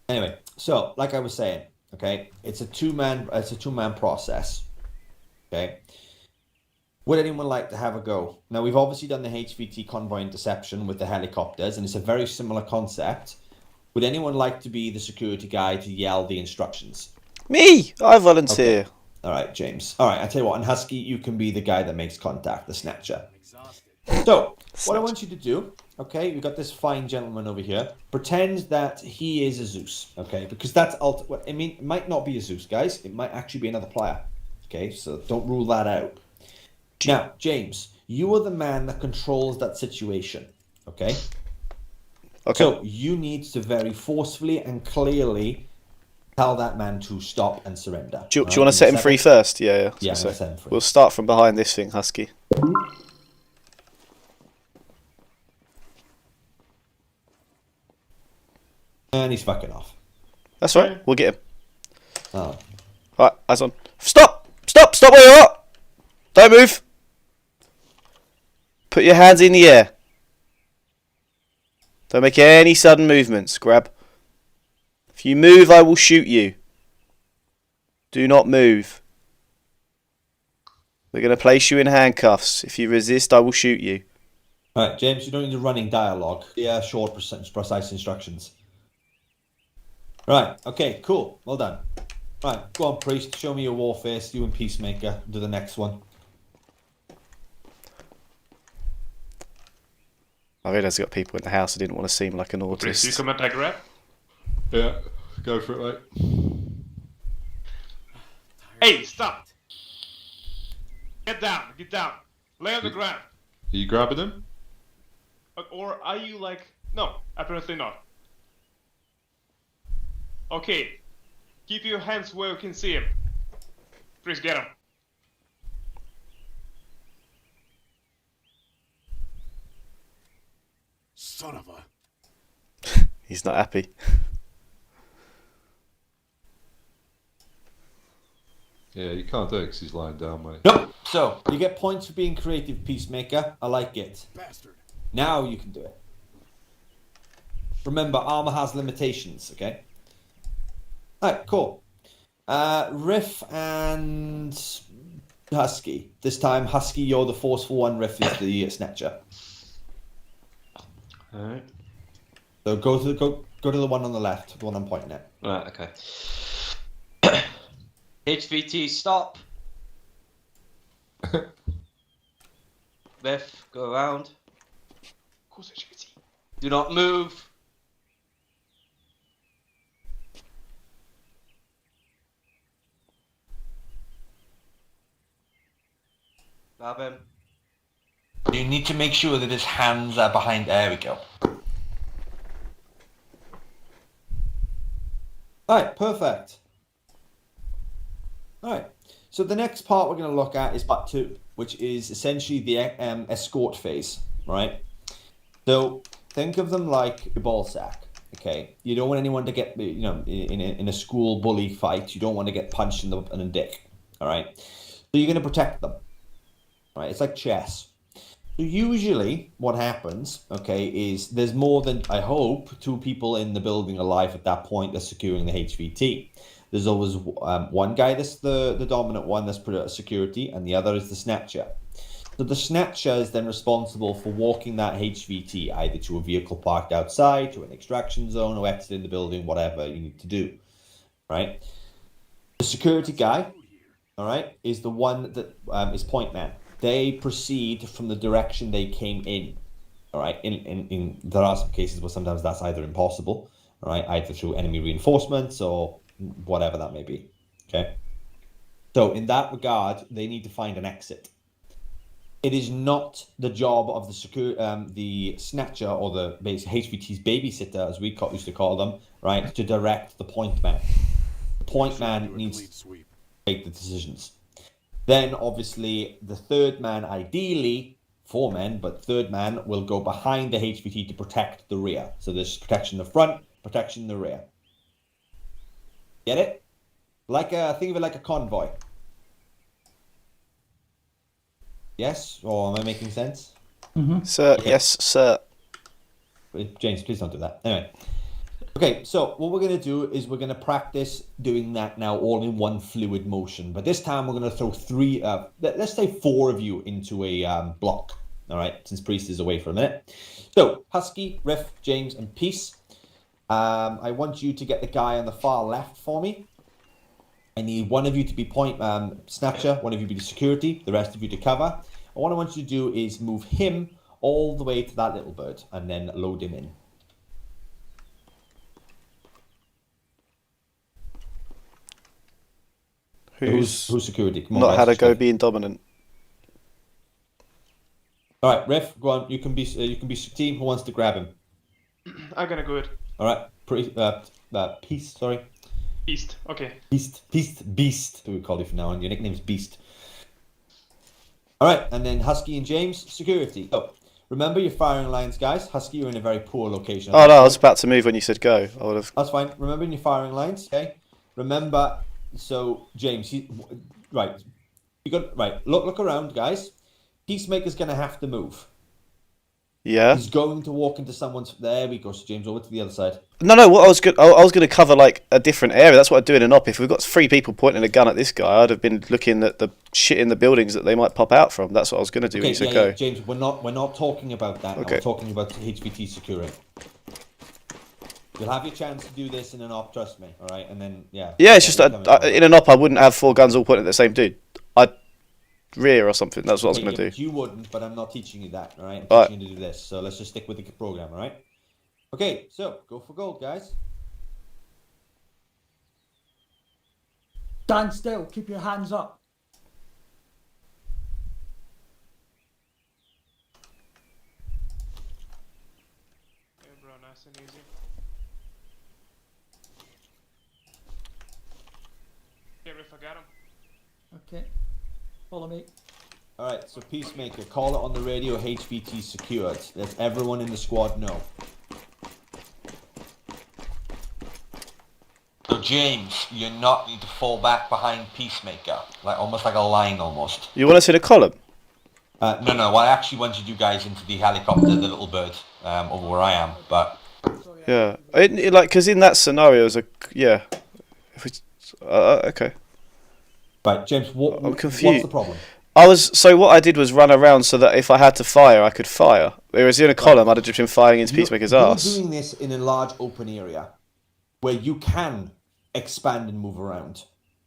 Anyway, so like I was saying, okay, it's a two-man process. Okay. Would anyone like to have a go? Now we've obviously done the HVT convoy interception with the helicopters, and it's a very similar concept. Would anyone like to be the security guy to yell the instructions? Me! I volunteer. Okay. All right, James. All right, I tell you what, and Husky, you can be the guy that makes contact, the snatcher. So, what I want you to do, okay, we've got this fine gentleman over here. Pretend that he is a Zeus, okay? Because that's it might not be a Zeus, guys. It might actually be another player, okay? So don't rule that out. Now, James, You are the man that controls that situation. Okay? Okay. So you need to very forcefully and clearly tell that man to stop and surrender. Do you All right? want to Give me set a him free second. first? Yeah, yeah. I was Yeah, gonna I'm gonna say. set him free. We'll start from behind this thing, Husky. And he's fucking off. That's right. We'll get him. Oh. Right, eyes on. Stop! Stop! Stop where you are! Don't move! Put your hands in the air. Don't make any sudden movements. Grab. If you move, I will shoot you. Do not move. We're going to place you in handcuffs. If you resist, I will shoot you. All right, James, you don't need a running dialogue. Yeah, short, precise instructions. Right, okay, cool. Well done. Right, go on, Priest. Show me your war face. You and Peacemaker. Do the next one. I realised I got people in the house. I didn't want to seem like an Priest, you autist. command I grab? Yeah, go for it, mate. Hey, stop! Get down, get down. Lay on the ground. Are you grabbing him? Or are you like... No, apparently not. Okay. Keep your hands where you can see him. Please get him. Son of a... He's not happy. Yeah, you can't do it because he's lying down, mate. Nope. So, you get points for being creative, Peacemaker. I like it. Bastard. Now you can do it. Remember, armor has limitations, okay? Alright, cool. Riff and Husky. This time, Husky, you're the forceful one. Riff is the snatcher. Alright. So go to the one on the left, the one I'm pointing at. Right, okay. HVT, stop. Biff, go around. Of course, HVT. Do not move. Grab him. You need to make sure that his hands are behind. There we go. Alright, perfect. Alright, so the next part we're going to look at is part 2, which is essentially the escort phase, right? So think of them like a ball sack, okay? You don't want anyone to get, you know, in a school bully fight, you don't want to get punched in the dick, alright? So you're going to protect them, right? It's like chess. So usually what happens, okay, is there's more than, I hope, 2 people in the building alive at that point that's securing the HVT. There's always one guy that's the dominant one that's security, and the other is the snatcher. So the snatcher is then responsible for walking that HVT either to a vehicle parked outside, to an extraction zone, or exiting the building, whatever you need to do, right? The security guy, all right, is the one that is point man. They proceed from the direction they came in, all right? In there are some cases where sometimes that's either impossible, all right, either through enemy reinforcements or whatever that may be, okay? So in that regard, they need to find an exit. It is not the job of the snatcher or the HVT's babysitter, as we used to call them, right, to direct the point man. The point man needs to make the decisions. Then, obviously, the third man, ideally, 4 men, but third man will go behind the HVT to protect the rear. So there's protection in the front, protection in the rear. Get it? Think of it like a convoy. Yes? Or am I making sense? Sir, Okay. yes, sir. James, please don't do that. Anyway. Okay, so what we're going to do is we're going to practice doing that now all in one fluid motion. But this time we're going to throw 3, let's say 4 of you into a block. All right, since Priest is away for a minute. So, Husky, Riff, James, and Peace. I want you to get the guy on the far left for me. I need one of you to be point snatcher, one of you to be security, the rest of you to cover. And what I want you to do is move him all the way to that little bird and then load him in. Who's security? Come on, Not guys, had a just go like- being dominant? All right, Riff, go on. You can be team. Who wants to grab him? I'm gonna go it. All right, Peace. Sorry, East. Okay. Beast. We call you from now on. Your nickname's Beast. All right, and then Husky and James, security. Oh, remember your firing lines, guys. Husky, you're in a very poor location. Oh no, I was about to move when you said go. I would have. That's fine. Remember your firing lines, okay? Remember. So James, right. You got right. Look around, guys. Peacemaker's gonna have to move. Yeah. He's going to walk into someone's. There we go. So James, over to the other side. No. What I was good. I was going to cover like a different area. That's what I'd do in an op. If we've got 3 people pointing a gun at this guy, I'd have been looking at the shit in the buildings that they might pop out from. That's what I was going to do when you said go. James, we're not talking about that. Okay. We're talking about HVT securing. You'll have your chance to do this in an op, trust me. All right, and then yeah. Yeah, it's just in an op, I wouldn't have 4 guns all pointing at the same dude. I'd rear or something. That's what I was going to do. You wouldn't, but I'm not teaching you that. All right, I'm All teaching you to do this. So let's just stick with the program. All right. Okay, so go for gold, guys. Stand still. Keep your hands up. Okay, bro, nice and easy. Okay, Riff, I got him. Okay. Follow me. All right, so Peacemaker, call it on the radio. HVT secured. Let everyone in the squad know. So James, you not need to fall back behind Peacemaker, like almost like a line almost. You want us in a column? No. I actually wanted you guys into the helicopter, the little bird, over where I am. But Yeah. Like because in that scenario, yeah. If it's, okay. right, James, I'm confused. what's the problem? So what I did was run around so that if I had to fire, I could fire. Whereas in a column, I'd have just been firing into Peacemaker's ass. You're doing this in a large open area where you can expand and move around.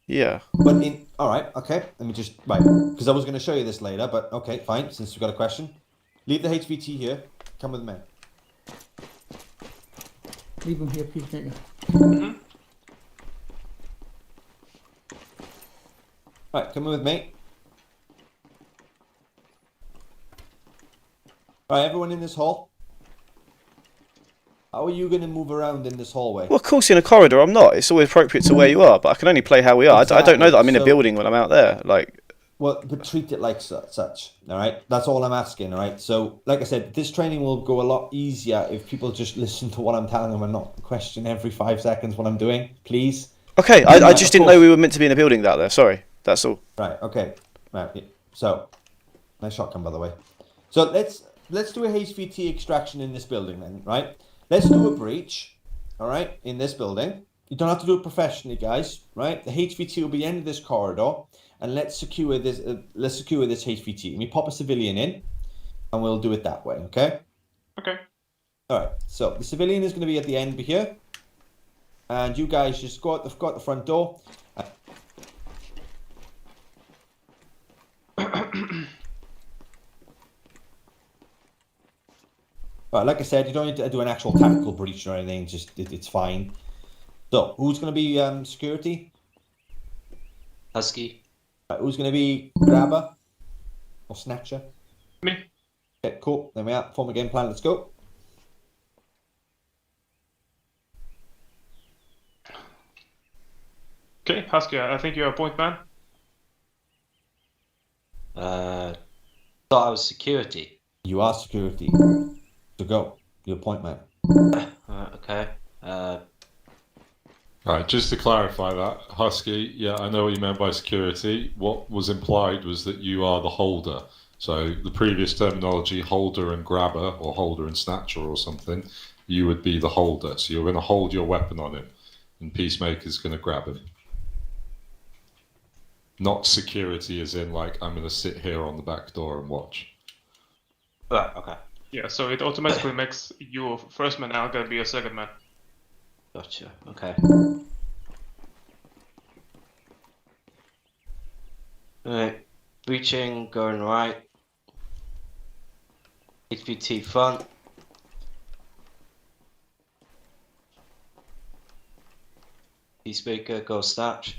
Yeah. But all right, okay. Let me just because I was going to show you this later, but okay, fine. Since we've got a question, leave the HVT here. Come with me. Leave him here, Peacemaker. Mm-hmm. All right, come with me. All right, everyone in this hall. How are you going to move around in this hallway? Well, of course, in a corridor, I'm not. It's always appropriate to where you are, but I can only play how we are. I don't know that I'm in a building when I'm out there. Well, but treat it like such. All right, that's all I'm asking. All right. So, like I said, this training will go a lot easier if people just listen to what I'm telling them and not question every 5 seconds what I'm doing. Please. Okay, I just didn't know we were meant to be in a building out there. Sorry, that's all. Right. Okay. Right. Yeah. So, nice shotgun, by the way. So let's do a HVT extraction in this building then. Right. Let's do a breach, all right, in this building. You don't have to do it professionally, guys, right? The HVT will be end of this corridor, and let's secure this. Let's secure this HVT. Let me pop a civilian in, and we'll do it that way, okay? Okay. All right. So the civilian is going to be at the end here, and you guys just go out the front door. Right, like I said, you don't need to do an actual tactical breach or anything. Just it's fine. So, who's going to be security? Husky. Right, who's going to be grabber or snatcher? Me. Okay, cool. Then we are. Form a game plan. Let's go. Okay, Husky, I think you're a point man. Thought I was security. You are security. So go. You're point man. Okay. Right, just to clarify that, Husky, yeah, I know what you meant by security. What was implied was that you are the holder. So the previous terminology, holder and grabber, or holder and snatcher or something, you would be the holder. So you're going to hold your weapon on him, and Peacemaker's going to grab him. Not security as in, like, I'm going to sit here on the back door and watch. Right, okay. Yeah, so it automatically makes you a first man, I'm gonna be a second man. Gotcha. Okay. Alright. Breaching, going right. HVT front. Peacemaker, go snatch.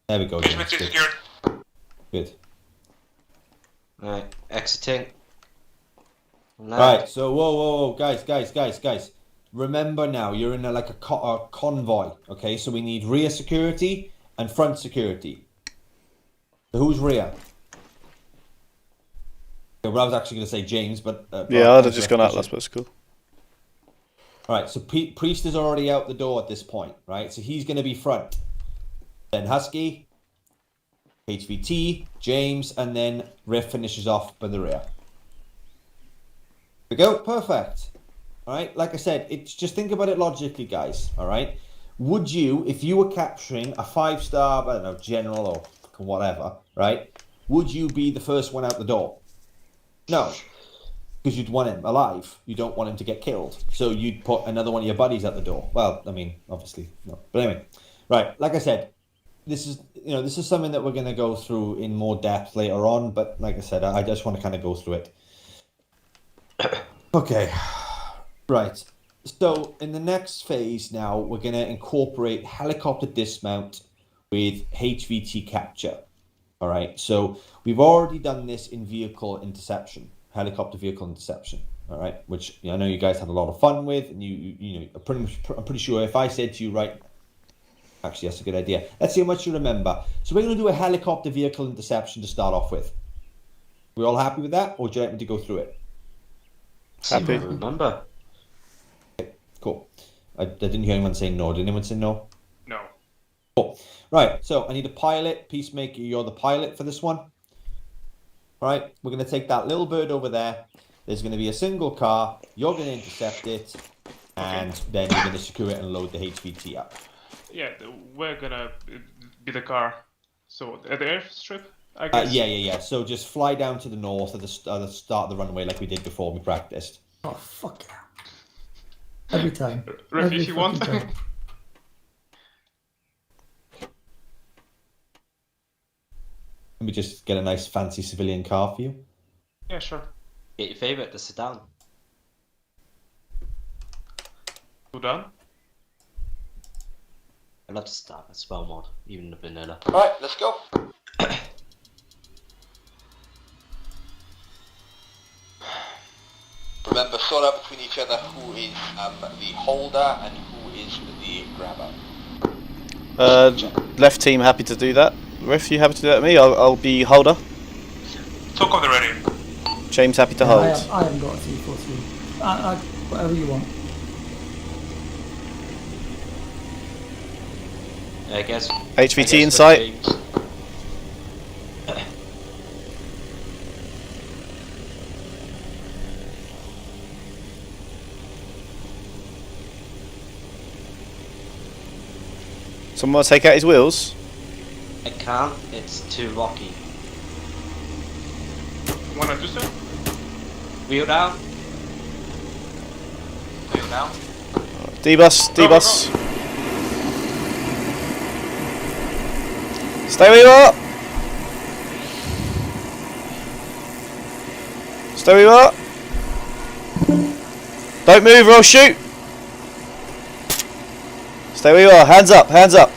There we go. James. Infantry Good. secured. Good. Right, exiting. Right, so whoa, guys. Remember now, you're in a convoy, okay? So we need rear security and front security. So who's rear? Okay, well, I was actually going to say James, but... Yeah, I'd have just gone out last, but it's cool. Alright, so Priest is already out the door at this point, right? So he's going to be front. Then Husky, HVT, James, and then Riff finishes off by the rear. There we go, perfect. Alright, like I said, it's just think about it logically, guys, alright? Would you, if you were capturing a 5-star, I don't know, general or whatever, right? Would you be the first one out the door? No. Because you'd want him alive. You don't want him to get killed. So you'd put another one of your buddies at the door. Well, I mean, obviously, no. But anyway, right, like I said, this is something that we're going to go through in more depth later on, but like I said, I just want to kind of go through it. Okay, right. So in the next phase now, we're going to incorporate helicopter dismount with HVT capture. All right, so we've already done this in vehicle interception, helicopter vehicle interception. All right, which I know you guys had a lot of fun with, and you know, I'm pretty sure if I said to you, right, actually that's a good idea. Let's see how much you remember. So we're going to do a helicopter vehicle interception to start off with. We all happy with that, or do you like me to go through it? Happy. I remember. Cool. I didn't hear anyone say no. Did anyone say no? No. Cool. Right, so I need a pilot. Peacemaker, you're the pilot for this one. All right, we're going to take that little bird over there. There's going to be a single car. You're going to intercept it, and then you're going to secure it and load the HVT up. Yeah, we're gonna be the car. So at the airstrip, I guess. Yeah. So just fly down to the north at the start of the runway like we did before we practiced. Oh, fuck yeah. Every time. Riff, Every if you want. fucking time. Let me just get a nice fancy civilian car for you. Yeah, sure. Get your favourite, the sedan. You done? I love the sedan, it's spell mod, even the vanilla. Alright, let's go. Remember, sort out between each other who is the holder and who is the grabber. Left team happy to do that. Riff, you happy to do that with me? I'll be holder. Talk on the radio. James happy to Yeah, hold. I haven't got a 343. Whatever you want. I guess. HVT in sight. James. Someone want to take out his wheels? I can't, it's too rocky. Wanna do so? Wheel down. Wheel down. D-bus, Go, D-bus. go, go. Stay where you are. Stay where you are. Don't move or I'll shoot. Stay where you are. Hands up, hands up.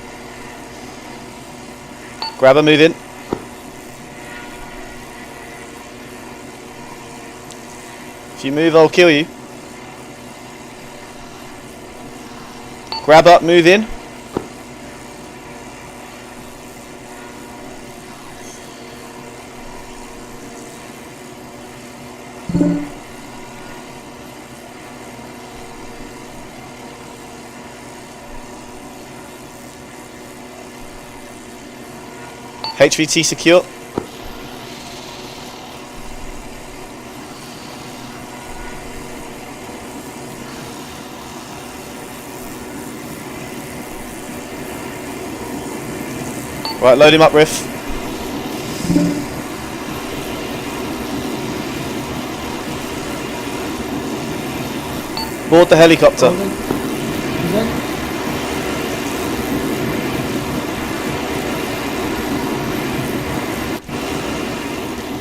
Grab her, move in. If you move, I'll kill you. Grab up, move in. HVT secure. Right, load him up, Riff. Board the helicopter. Holding. He's in.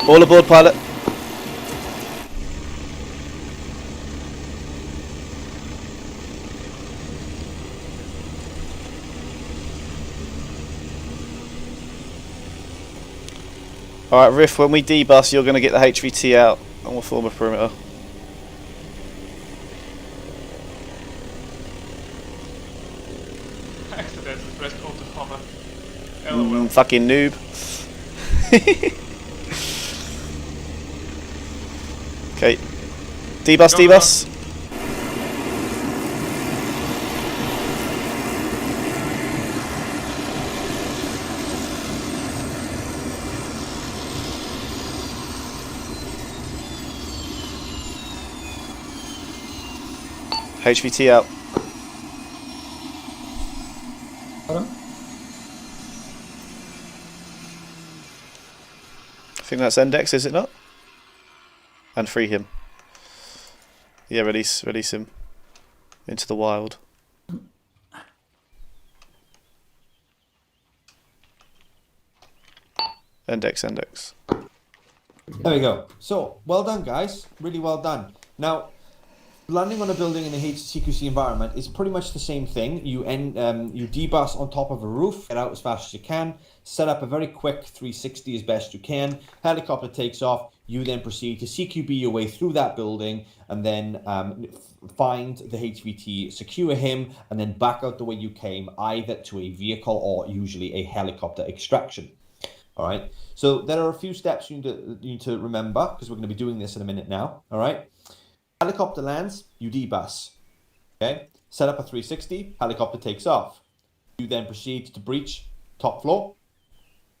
All aboard, pilot. Alright, Riff, when we debus, you're going to get the HVT out and we'll form a perimeter. Accidentally pressed auto hover. LOL. Fucking noob. Okay. Debus, Go, debus. HVT out. Got him. I think that's Index, is it not? And free him. Yeah, release him into the wild. Index. There we go. So, well done, guys. Really well done. Now, landing on a building in a HCQC environment is pretty much the same thing. You debus on top of a roof, get out as fast as you can, set up a very quick 360 as best you can, helicopter takes off, you then proceed to CQB your way through that building, and then find the HVT, secure him, and then back out the way you came, either to a vehicle or usually a helicopter extraction. All right, so there are a few steps you need to remember, because we're going to be doing this in a minute now. All right. Helicopter lands, you debus. Okay, set up a 360, helicopter takes off. You then proceed to breach top floor,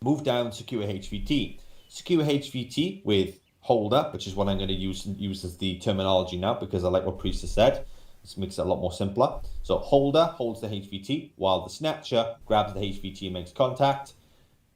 move down, secure HVT. Secure HVT with holder, which is what I'm going to use as the terminology now, because I like what Priest has said. This makes it a lot more simpler. So holder holds the HVT, while the snatcher grabs the HVT and makes contact.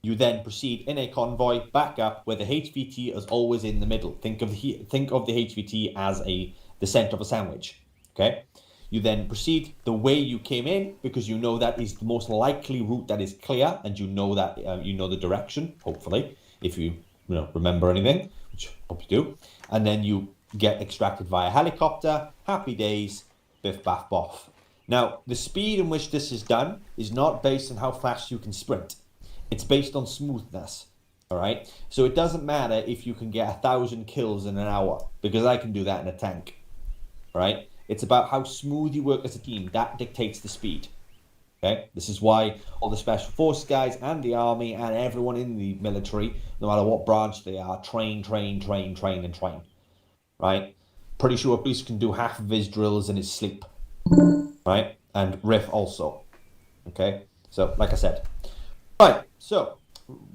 You then proceed in a convoy back up, where the HVT is always in the middle. Think of the HVT as the center of a sandwich. Okay. You then proceed the way you came in, because you know that is the most likely route that is clear, and you know that you know the direction. Hopefully, if you remember anything, which I hope you do. And then you get extracted via helicopter. Happy days, biff baff boff. Now, the speed in which this is done is not based on how fast you can sprint. It's based on smoothness, all right? So it doesn't matter if you can get 1,000 kills in an hour, because I can do that in a tank, right? It's about how smooth you work as a team. That dictates the speed, okay? This is why all the Special Forces guys and the Army and everyone in the military, no matter what branch they are, train, right? Pretty sure a priest can do half of his drills in his sleep, right? And Riff also, okay? So, like I said. Right, so,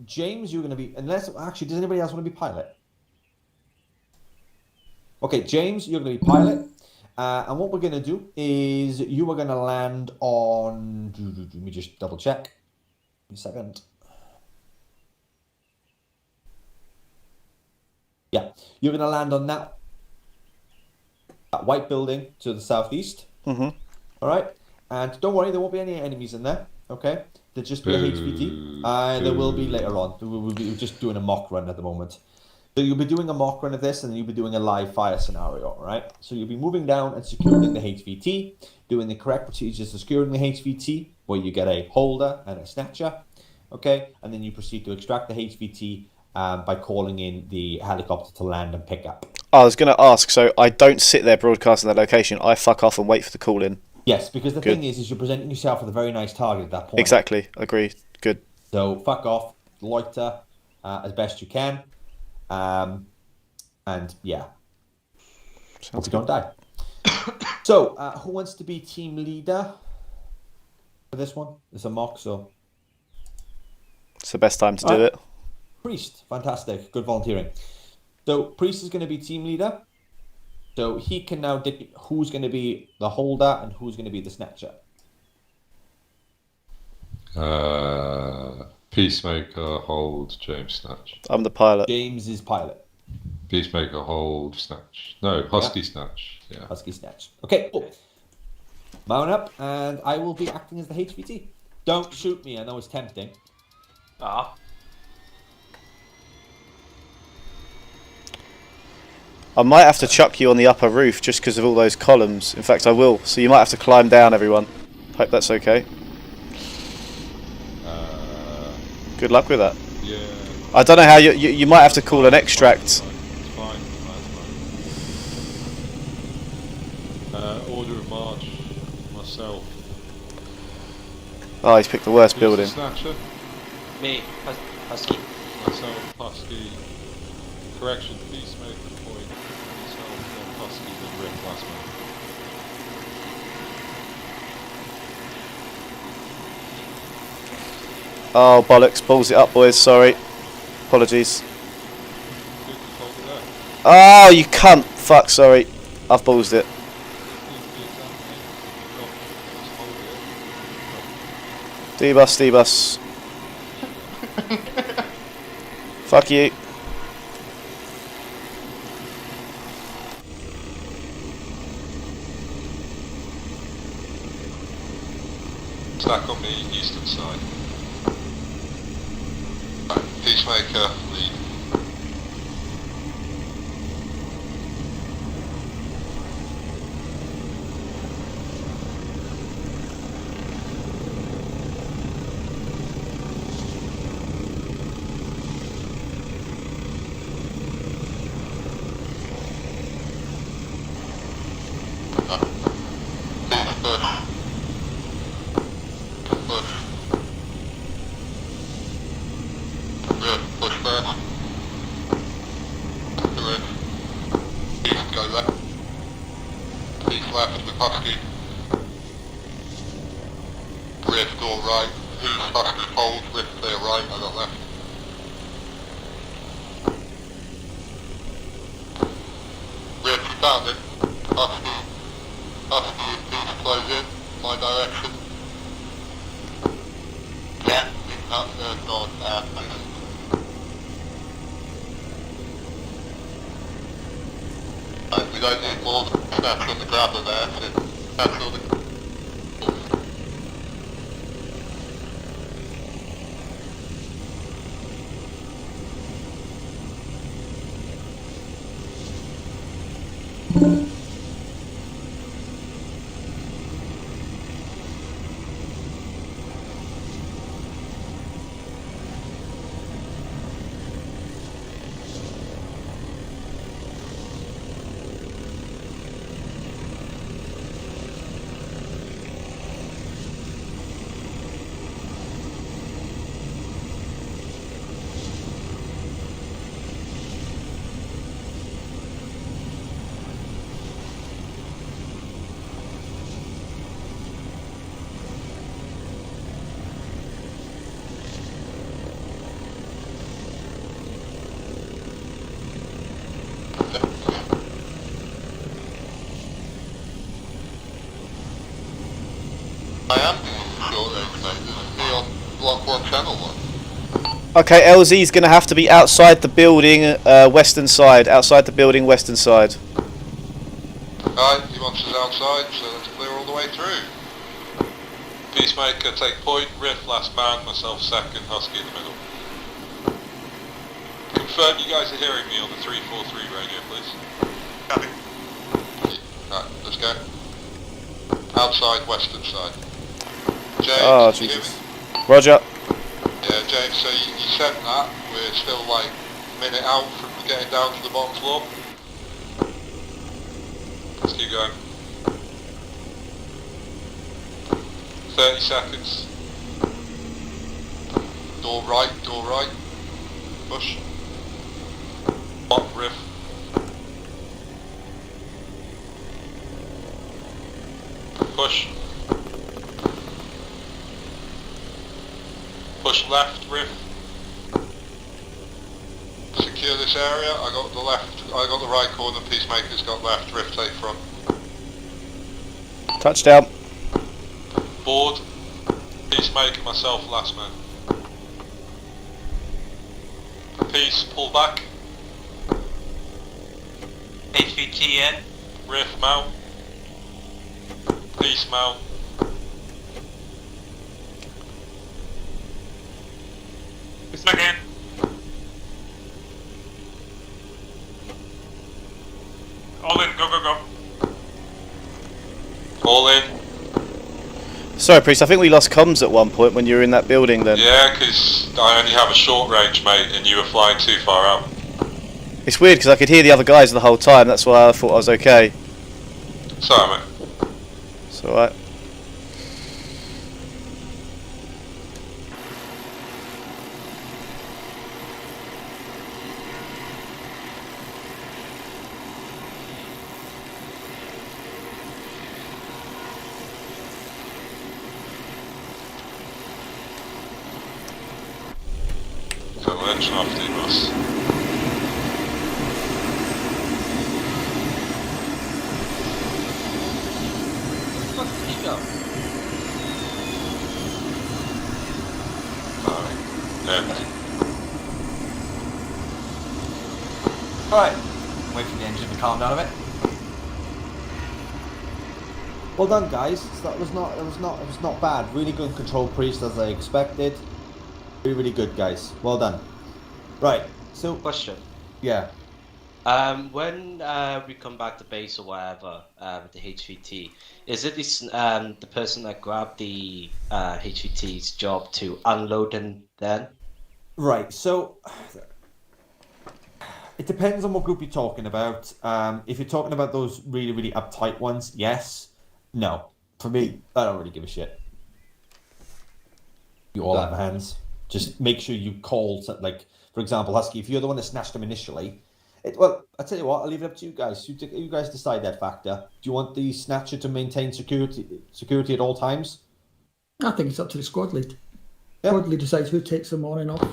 James, you're going to be, actually, does anybody else want to be pilot? Okay, James, you're going to be pilot, and what we're going to do is you are going to land on, let me just double check, give me a second. Yeah, you're going to land on that white building to the southeast, all right, and don't worry, there won't be any enemies in there, okay? There'll just be a HVT. There will be later on. We're just doing a mock run at the moment. So you'll be doing a mock run of this, and then you'll be doing a live fire scenario, right? So you'll be moving down and securing the HVT, doing the correct procedures for securing the HVT, where you get a holder and a snatcher, okay? And then you proceed to extract the HVT by calling in the helicopter to land and pick up. I was going to ask, so I don't sit there broadcasting that location. I fuck off and wait for the call in. Yes, because the thing is you're presenting yourself with a very nice target at that point. Exactly, agree. Good. So fuck off, loiter as best you can, and yeah, hope you don't die. So, who wants to be team leader for this one? It's a mock, so it's the best time to do it. Priest, fantastic, good volunteering. So Priest is going to be team leader. So he can now dictate who's going to be the holder and who's going to be the snatcher. Peacemaker, hold, James, snatch. I'm the pilot. James is pilot. Peacemaker, hold, snatch. No, Husky, snatch. Yeah. Husky, snatch. Okay, cool. Mount up, and I will be acting as the HVT. Don't shoot me, I know it's tempting. Ah. I might have to chuck you on the upper roof just because of all those columns. In fact, I will. So you might have to climb down, everyone. Hope that's okay. Good luck with that. Yeah. I don't know how you might have to call an extract. It's fine. Order of march. Myself. Oh, he's picked the worst Who's building. the snatcher? Me, Husky. Myself, Husky. Correction, Peacemaker point. Myself, then Husky, then Rick last man. Oh bollocks! Balls it up, boys. Sorry. Apologies. Good, you hold it there. Oh, you cunt! Fuck. Sorry. I've ballsed it. Just hold it. D-bus, D-bus. Fuck you. Stack on the eastern side. Peacemaker, lead. We don't need more snaps on the grabber there. That's all the... I am short range, mate. This is me on block 1, channel 1. Okay, LZ's gonna have to be outside the building, western side. Outside the building, western side. Alright, he wants us outside, so let's clear all the way through. Peacemaker, take point, Riff last man, myself second, Husky in the middle. Confirm you guys are hearing me on the 343 radio, please. Copy. Right, let's go. Outside, western side. James, Oh, can you hear Jesus. me? Roger. Yeah, James, so you sent that. We're still like a minute out from getting down to the bottom floor. Let's keep going. 30 seconds. Door right, door right. Push. Up, riff. Push. Push left, riff. Secure this area. I got the left, I got the right corner, Peacemaker's got left, riff take front. Touchdown. Board. Peacemaker, myself, last man. Peace, pull back. HVT in. Riff mount. Peace mount. It's back in. All in, go, go, go. All in. Sorry, Priest, I think we lost comms at one point when you were in that building then. Yeah, because I only have a short range, mate, and you were flying too far out. It's weird because I could hear the other guys the whole time, that's why I thought I was okay. Sorry, mate. It's alright. Full engine off, D-Boss. Fuck, did you go? Yeah. Alright. Wait for the engine to calm down a bit. Well done, guys. That was not bad. Really good control, Priest, as I expected. Really good, guys. Well done. Right. So Question. yeah. When we come back to base or whatever with the HVT, is it the person that grabbed the HVT's job to unload them then? Right. So it depends on what group you're talking about. If you're talking about those really, really uptight ones, yes. No. For me, I don't really give a shit. You all have hands. Just make sure you call, like, for example, Husky, if you're the one that snatched them initially, well, I'll tell you what, I'll leave it up to you guys. You guys decide that factor. Do you want the snatcher to maintain security at all times? I think it's up to the squad lead. Yeah. Squad lead decides who takes them on and off.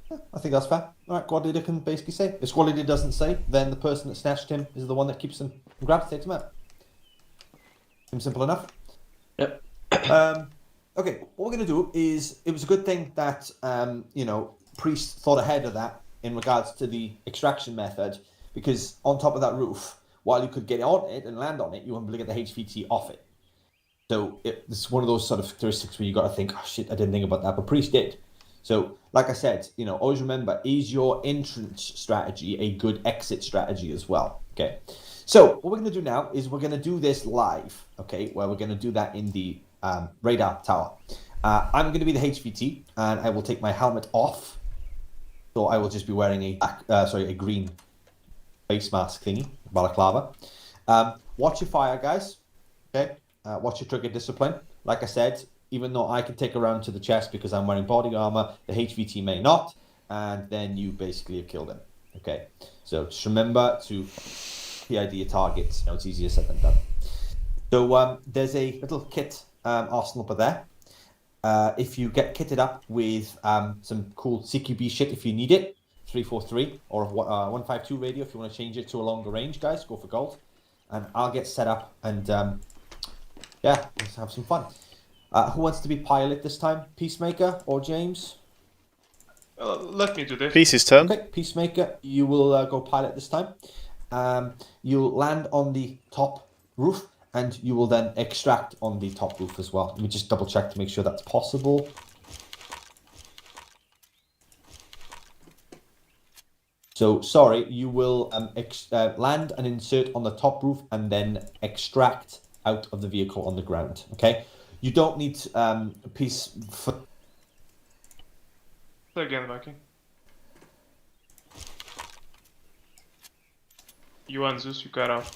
Yeah, I think that's fair. All right, squad leader can basically say. If squad leader doesn't say, then the person that snatched him is the one that keeps him and grabs, takes him out. Seems simple enough. Yep. Okay, what we're going to do is, it was a good thing that, Priest thought ahead of that in regards to the extraction method, because on top of that roof, while you could get on it and land on it, you want to get the HVT off it. So it's one of those sort of characteristics where you got to think, oh shit, I didn't think about that, but Priest did. So, like I said, always remember, is your entrance strategy a good exit strategy as well? Okay. So, what we're going to do now is we're going to do this live, okay, where we're going to do that in the radar tower. I'm going to be the HVT, and I will take my helmet off. So I will just be wearing a green face mask thingy, balaclava. Watch your fire, guys. Okay. Watch your trigger discipline. Like I said, even though I can take a round to the chest because I'm wearing body armor, the HVT may not, and then you basically have killed him. Okay. So just remember to PID your targets. It's easier said than done. So there's a little kit arsenal up there. If you get kitted up with some cool CQB shit, if you need it, 343 or 152 radio if you want to change it to a longer range, guys, go for gold. And I'll get set up and yeah, let's have some fun. Who wants to be pilot this time? Peacemaker or James? Let me do this. Peace's turn. Okay, Peacemaker, you will go pilot this time. You'll land on the top roof, and you will then extract on the top roof as well. Let me just double check to make sure that's possible. So, sorry, you will land and insert on the top roof and then extract out of the vehicle on the ground, okay? You don't need a piece for... Say again, Viking. You and Zeus, you got out.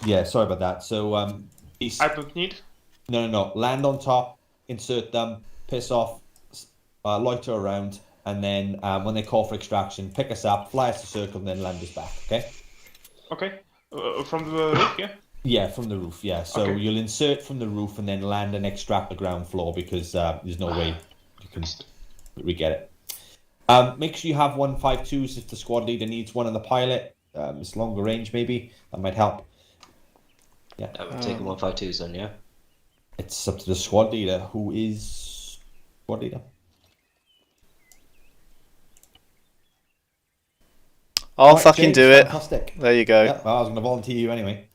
Yeah, sorry about that. So, piece... I don't need. No. Land on top, insert them, piss off, loiter around, and then when they call for extraction, pick us up, fly us a circle, and then land us back, okay? Okay. From the roof, yeah? Yeah, from the roof, yeah. So Okay. you'll insert from the roof and then land and extract the ground floor because there's no way you can re-get it. Make sure you have 152s if the squad leader needs one on the pilot. It's longer range maybe. That might help. Yeah. We're taking 152s then, yeah? It's up to the squad leader. Who is squad leader? I'll Right, fucking James, do it. Fantastic. There you go. Yeah, well, I was going to volunteer you anyway.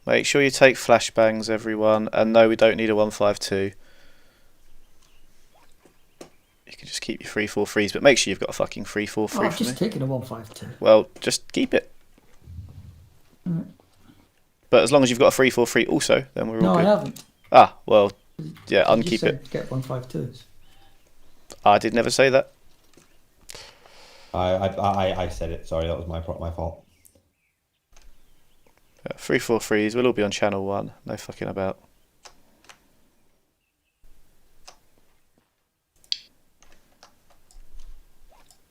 Make sure you take flashbangs, everyone. And no, we don't need a 152. You can just keep your 343s, but make sure you've got a fucking 343 I've for me. just taken a 152. Well, just keep it. Mm. But as long as you've got a 343 also, then we're all No, good. I haven't. Ah, well, yeah, You just unkeep it. said get 152s. I did never say that. I said it. Sorry, that was my fault. 343s, we'll all be on channel 1. No fucking about.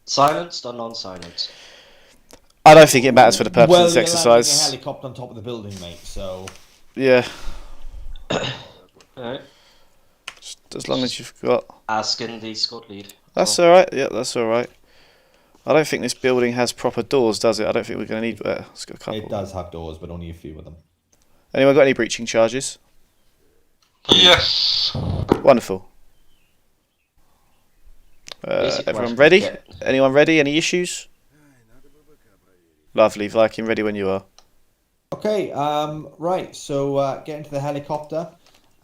Silenced or non-silenced? I don't think it matters for the purpose of this Well, you're landing a exercise. helicopter on top of the building, mate. So Yeah, Alright. just as long as you've got... Asking the squad lead. That's alright, yeah, that's alright. I don't think this building has proper doors, does it? I don't think we're going to need... it's got a couple. it does have doors, but only a few of them. Anyone got any breaching charges? Yes. Wonderful. Basic Everyone weapons, ready? yeah. Anyone ready? Any issues? Lovely, Viking, ready when you are. Okay, right, so get into the helicopter,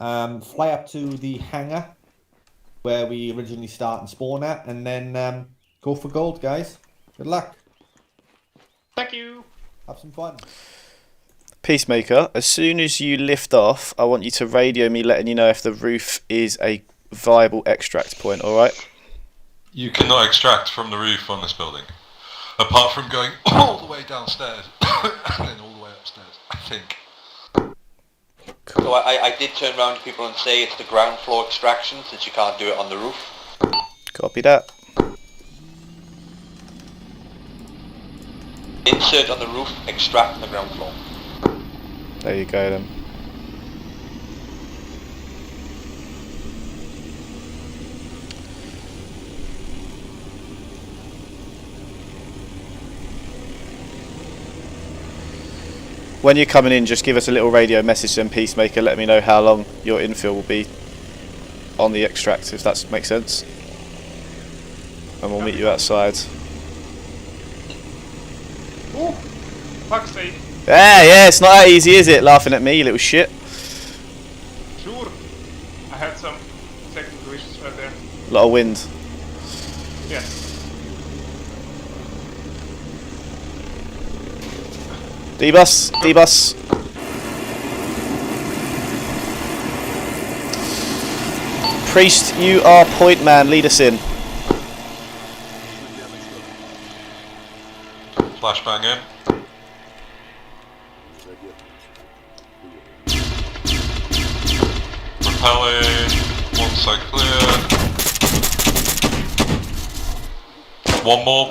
fly up to the hangar where we originally start and spawn at, and then go for gold, guys. Good luck. Thank you. Have some fun. Peacemaker, as soon as you lift off, I want you to radio me letting you know if the roof is a viable extract point, alright? You cannot extract from the roof on this building, apart from going all the way downstairs and then all the way upstairs, I think. So I did turn around to people and say it's the ground floor extraction since you can't do it on the roof. Copy that. Insert on the roof, extract on the ground floor. There you go then. When you're coming in, just give us a little radio message then, Peacemaker, let me know how long your infill will be on the extract, if that makes sense. And we'll meet you outside. Ooh, fuck's sake. Yeah, it's not that easy, is it? Laughing at me, you little shit. Sure. I had some technical issues right there. A lot of wind. Yes. D-bus, D-bus. Priest, you are point man, lead us in. Flashbang in. Repelling. One side clear. One more.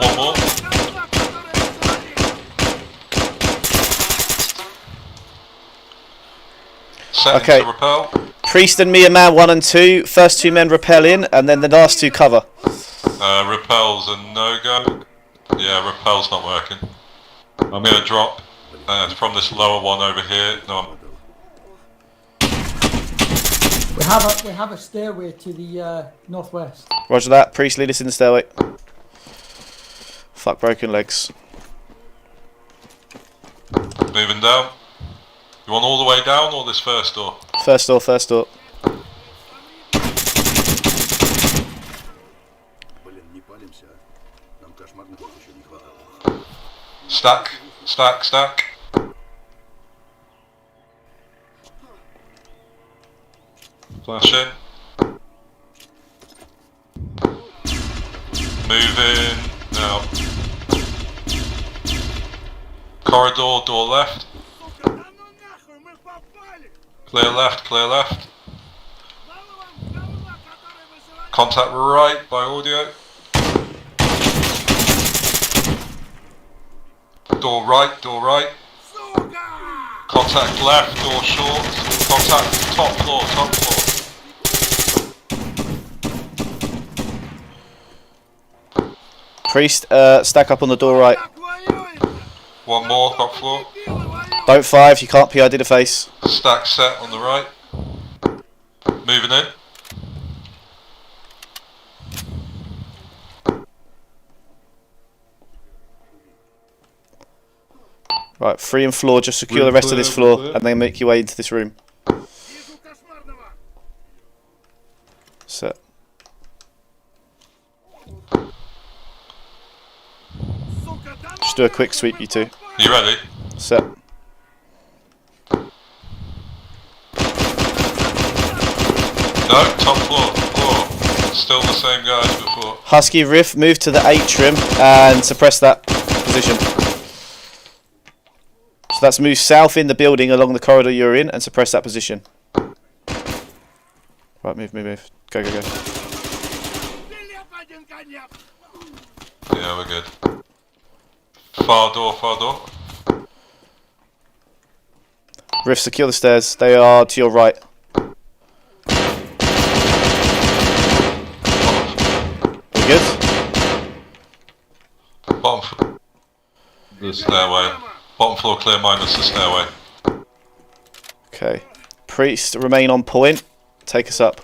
Setting Okay. to repel. Priest and me are man 1 and 2. First 2 men repel in, and then the last 2 cover. Repel's a no-go. Yeah, repel's not working. I'm gonna drop from this lower one over here. No, We have a stairway to the northwest. Roger that. Priest, lead us in the stairway. Fuck broken legs. moving down. You want all the way down or this first door? First door, first door. Блин, не палимся, а? Нам кошмарных еще не хватало. Stack. Flash in. Move in. Now. Corridor, door left. Clear left. Contact right by audio. Door right. Contact left, door short. Contact top floor. Priest, stack up on the door right. One more, top floor. Don't 5, you can't PID the face. Stack set on the right. Moving in. Right, 3 and floor, just secure the rest of this floor, and then make your way into this room. Set. Just do a quick sweep, you two. You ready? Set. No, top floor. Still the same guys before. Husky, Riff, move to the atrium and suppress that position. So that's move south in the building along the corridor you're in and suppress that position. Right, move. Go. Yeah, we're good. Far door. Riff, secure the stairs. They are to your right. We good? The stairway. Bottom floor clear minus the stairway. Okay. Priest, remain on point. Take us up.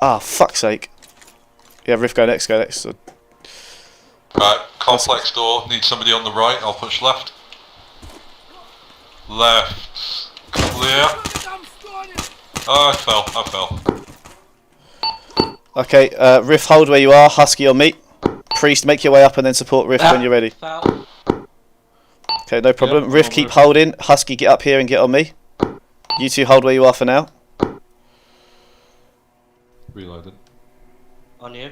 Ah, fuck's sake. Yeah, Riff, go next. So, Right, complex door. Need somebody on the right. I'll push left. Left. Clear. Oh, I fell. okay, Riff, hold where you are. Husky on me. Priest, make your way up and then support Riff when you're ready. Foul. Okay, no problem. Yeah, Riff, keep holding. Husky, get up here and get on me. You two hold where you are for now. Reloaded. On you.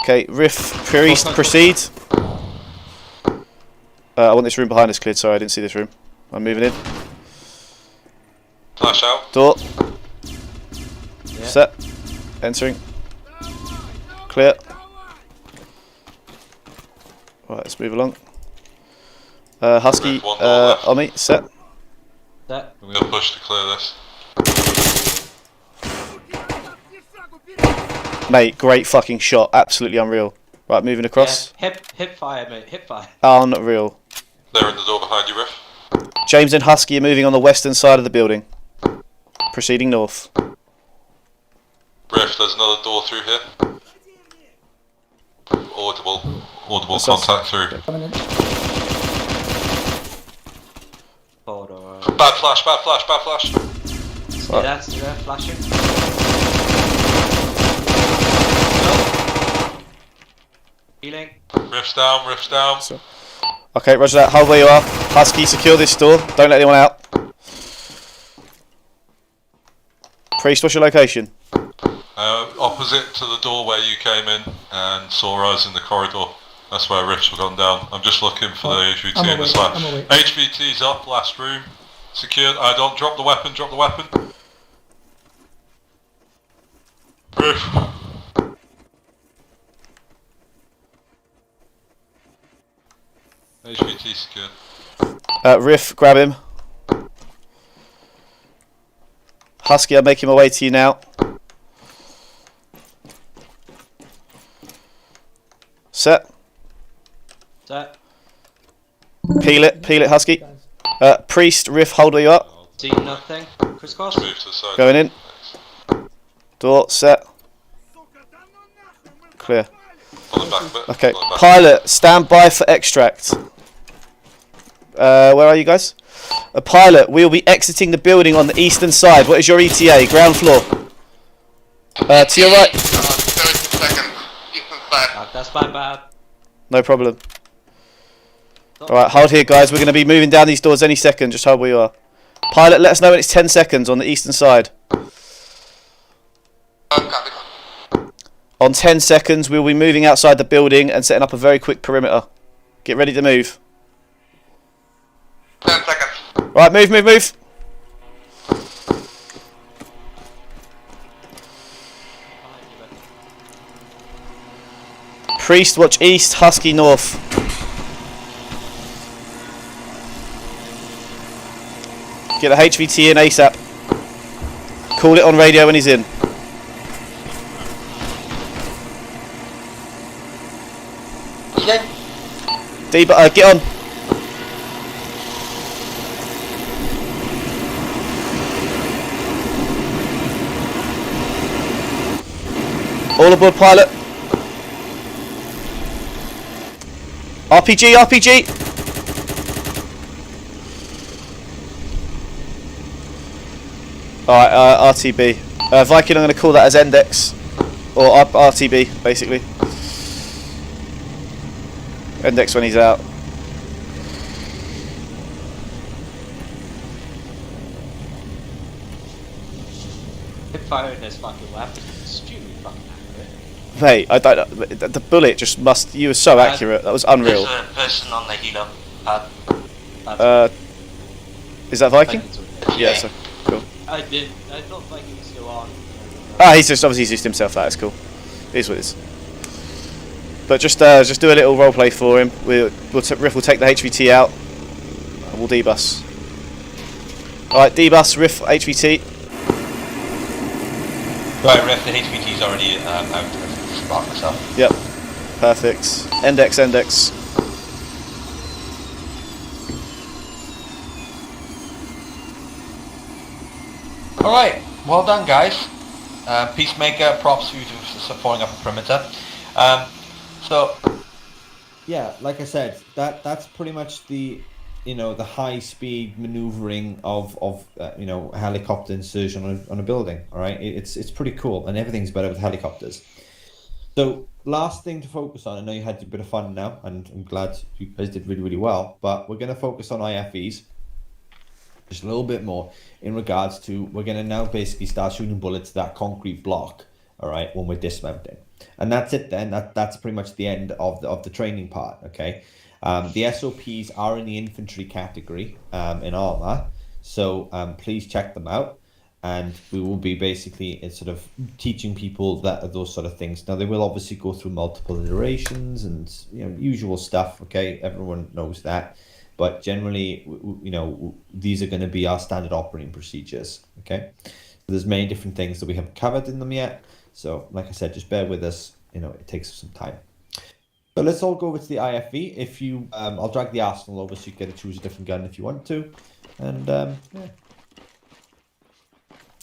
Okay, Riff, Priest, proceed. I want this room behind us cleared. Sorry, I didn't see this room. I'm moving in. Flash out. Door. Yeah. Set. Entering. Clear. Right, let's move along. Husky, One door left. on me. Set. That. I'm gonna push to clear this. Mate, great fucking shot. Absolutely unreal. Right, moving across. Yeah. Hip fire, mate. Hip fire. Unreal. They're in the door behind you, Riff. James and Husky are moving on the western side of the building. Proceeding north. Riff, there's another door through here. Audible That's contact through. Coming in. Hold on. Bad flash. See that? Flashing. No. Healing. Riff's down. Okay, roger that. Hold where you are. Husky, secure this door. Don't let anyone out. Priest, what's your location? Opposite to the door where you came in and saw us in the corridor. That's where Riff's gone down. I'm just looking for the HVT I'm in the awake, slab. I'm awake. HVT's up, last room. Secured. I don't drop the weapon. Riff. HVT secured. Riff, grab him. Husky, I'm making my way to you now. Set. That. Peel it, Husky. Priest, Riff, hold where you are. See nothing. Crisscross. Move to the side. Going in. Door, set. Clear. Pull it back a bit. Okay, Pull it back. pilot, stand by for extract. Where are you guys? A pilot, we'll be exiting the building on the eastern side. What is your ETA? Ground floor. To your right. 30 seconds. Eastern side. That's my bad. No problem. Alright, hold here guys. We're going to be moving down these doors any second. Just hold where you are. Pilot, let us know when it's 10 seconds on the eastern side. Copy. On 10 seconds, we'll be moving outside the building and setting up a very quick perimeter. Get ready to move. 10 seconds. Right, move. Priest, watch east, Husky north. Get the HVT in ASAP. Call it on radio when he's in. Get on. All aboard, pilot. RPG. Alright, RTB. Viking, I'm going to call that as Index. Or RTB, basically. Index when he's out. firing his fucking weapon. It's extremely fucking accurate. Mate, I don't know. The bullet just must. You were so accurate. That was unreal. There's a person on the healer pad. Is that Viking? Yeah. So cool. I thought Viking was still on. He's just obviously used himself out. It's cool. It is what it is. But just do a little roleplay for him. Riff will take the HVT out, and we'll debus. All right, debus Riff HVT. Right, Riff, the HVT's already out. Spark myself. Yep. Perfect. Index. Alright, well done guys. Peacemaker, props for you for supporting up a perimeter. Yeah, like I said, that's pretty much the the high speed maneuvering of helicopter insertion on a building. All right, it's pretty cool, and everything's better with helicopters. So last thing to focus on. I know you had a bit of fun now, and I'm glad you guys did really, really well. But we're going to focus on IFVs just a little bit more in regards to we're going to now basically start shooting bullets at that concrete block. All right, when we're dismounting, and that's it. Then that's pretty much the end of the training part. Okay, the SOPs are in the infantry category in Arma, so please check them out. And we will be basically sort of teaching people those sort of things. Now they will obviously go through multiple iterations and usual stuff. Okay, everyone knows that, but generally, these are going to be our standard operating procedures. Okay, so there's many different things that we haven't covered in them yet. So, like I said, just bear with us. It takes some time. So let's all go over to the IFV. If you, I'll drag the arsenal over so you get to choose a different gun if you want to, and yeah.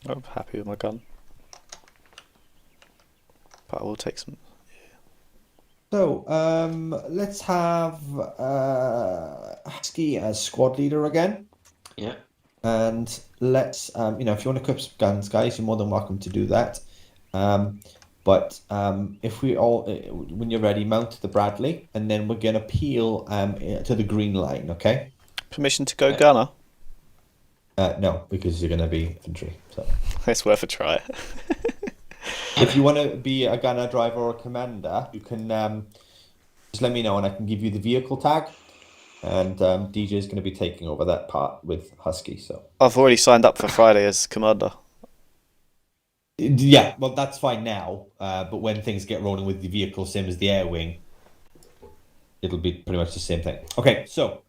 I'm happy with my gun, but I will take some. So let's have Husky as squad leader again. Yeah. And let's if you want to equip some guns, guys, you're more than welcome to do that. But if we all, when you're ready, mount the Bradley, and then we're gonna peel to the green line. Okay. Permission to go gunner? No, because you're gonna be infantry. So it's worth a try. if you want to be a gunner, driver, or a commander, you can just let me know, and I can give you the vehicle tag. And DJ is going to be taking over that part with Husky. So I've already signed up for Friday as commander. Yeah, well, that's fine now. But when things get rolling with the vehicle, same as the air wing, it'll be pretty much the same thing. Okay, so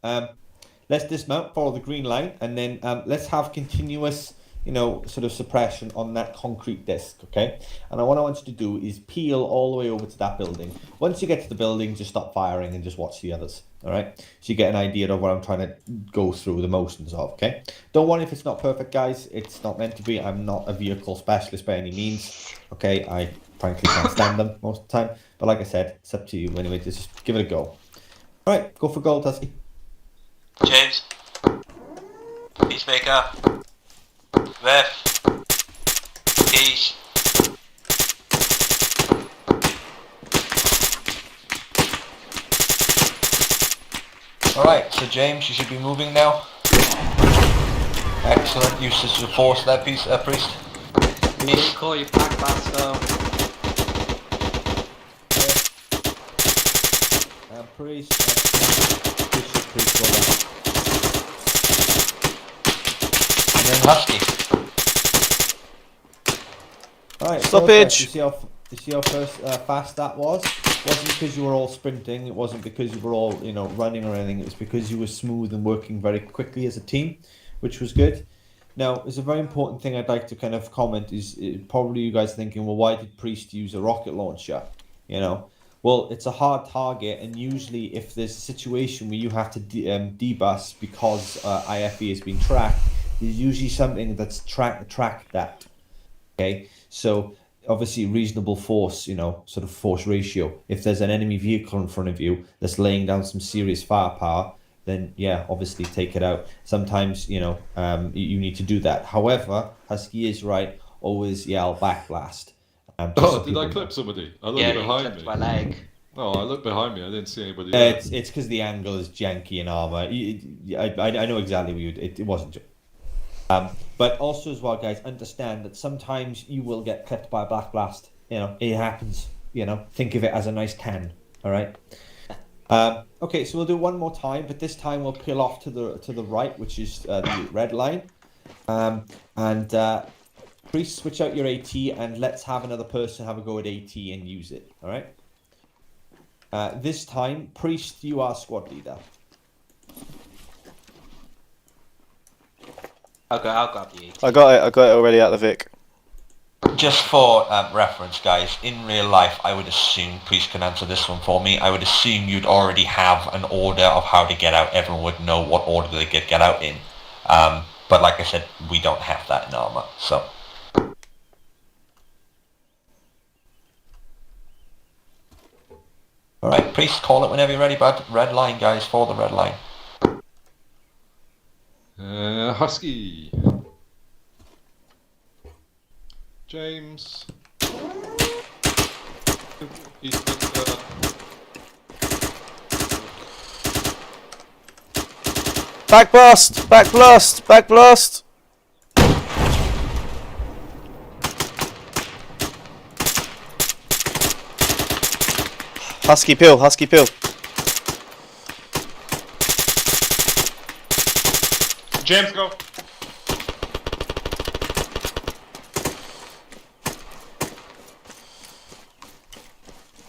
let's dismount, follow the green line, and then let's have continuous, sort of suppression on that concrete disc, okay? And what I want you to do is peel all the way over to that building. Once you get to the building, just stop firing and just watch the others, all right? So you get an idea of what I'm trying to go through the motions of, okay? Don't worry if it's not perfect, guys. It's not meant to be. I'm not a vehicle specialist by any means, okay? I frankly can't stand them most of the time. But like I said, it's up to you. Anyway, just give it a go. All right, go for gold, Husky. James. Peacemaker. Ref. Peace. Alright, so James, you should be moving now. Excellent usage of force there, priest. Please call your pack master. Priest. And then Husky. Alright, stoppage. You see how fast that was? It wasn't because you were all sprinting. It wasn't because you were all running or anything. It was because you were smooth and working very quickly as a team, which was good. Now, there's a very important thing I'd like to kind of comment is probably you guys thinking, well, why did Priest use a rocket launcher? Well, it's a hard target, and usually if there's a situation where you have to debus because IFE is being tracked, there's usually something that's tracked that. Okay, so obviously reasonable force, sort of force ratio. If there's an enemy vehicle in front of you that's laying down some serious firepower, then yeah, obviously take it out. Sometimes, you need to do that. However, Husky is right, always yell backblast. Did I clip somebody? I looked behind me. My leg. Oh, I looked behind me. I didn't see anybody. It's because the angle is janky in Arma. I know exactly what you did. It wasn't. But also as well, guys, understand that sometimes you will get clipped by a black blast. It happens. Think of it as a nice can. All right. Okay, so we'll do one more time, but this time we'll peel off to the right, which is the red line. And Priest, switch out your AT, and let's have another person have a go at AT and use it. All right. This time, Priest, you are squad leader. I'll grab the 18. I got it already out of the Vic. Just for reference, guys, in real life, I would assume, Priest can answer this one for me, I would assume you'd already have an order of how to get out. Everyone would know what order they get out in. But like I said, we don't have that in Arma, so... Alright, Priest, call it whenever you're ready, bud. Red line, guys, for the red line. Husky. James. Back blast! Back blast! Back blast! Husky pill, husky pill. James, go.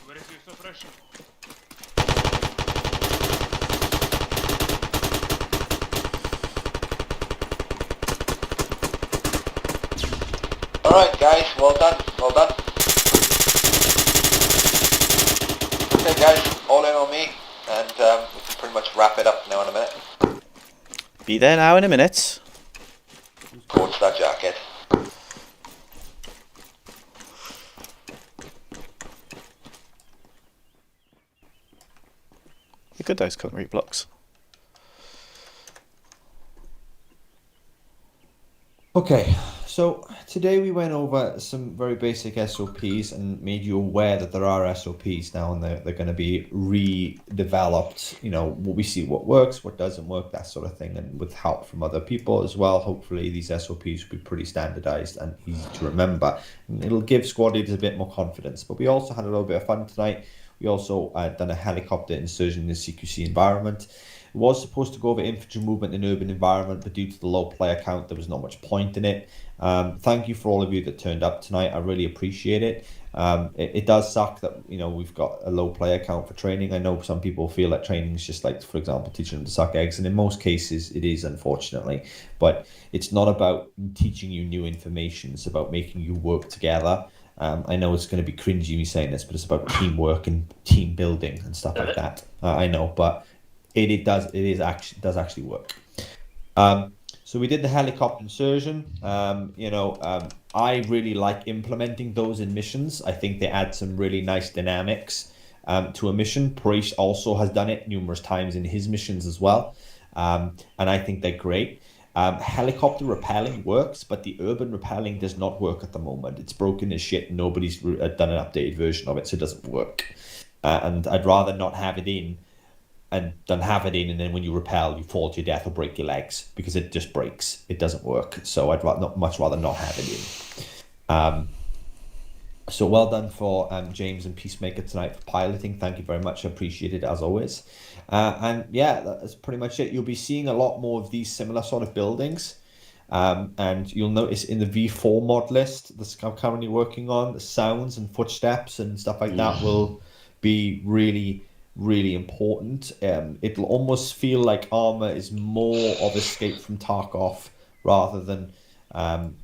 Where is your suppression? Alright, guys, well done, well done. Okay, guys, all in on me, and we can pretty much wrap it up now in a minute. Be there now in a minute. Towards that jacket. They're good, those concrete blocks. Okay, so today we went over some very basic SOPs and made you aware that there are SOPs now, and they're going to be redeveloped. We see what works, what doesn't work, that sort of thing, and with help from other people as well. Hopefully these SOPs will be pretty standardized and easy to remember, and it'll give squad leaders a bit more confidence. But we also had a little bit of fun tonight. We also done a helicopter insertion in the CQC environment. It was supposed to go over infantry movement in urban environment, but due to the low player count, there was not much point in it. Thank you for all of you that turned up tonight. I really appreciate it. It does suck that we've got a low player count for training. I know some people feel that training is just like, for example, teaching them to suck eggs, and in most cases it is, unfortunately. But it's not about teaching you new information. It's about making you work together. I know it's going to be cringy me saying this, but it's about teamwork and team building and stuff like that. I know, but it does actually work. So we did the helicopter insertion. I really like implementing those in missions. I think they add some really nice dynamics to a mission. Priest also has done it numerous times in his missions as well, and I think they're great. Helicopter rappelling works, but the urban rappelling does not work at the moment. It's broken as shit. Nobody's done an updated version of it, so it doesn't work. And I'd rather not have it in and then have it in, and then when you rappel, you fall to your death or break your legs, because it just breaks. It doesn't work. So I'd much rather not have it in. So well done for James and Peacemaker tonight for piloting. Thank you very much. I appreciate it as always. And yeah, that's pretty much it. You'll be seeing a lot more of these similar sort of buildings. And you'll notice in the V4 mod list that I'm currently working on, the sounds and footsteps and stuff like that will be really, really important. It'll almost feel like Arma is more of Escape from Tarkov rather than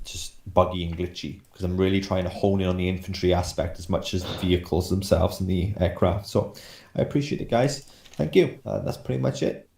just buggy and glitchy, because I'm really trying to hone in on the infantry aspect as much as the vehicles themselves and the aircraft. So I appreciate it, guys. Thank you. That's pretty much it.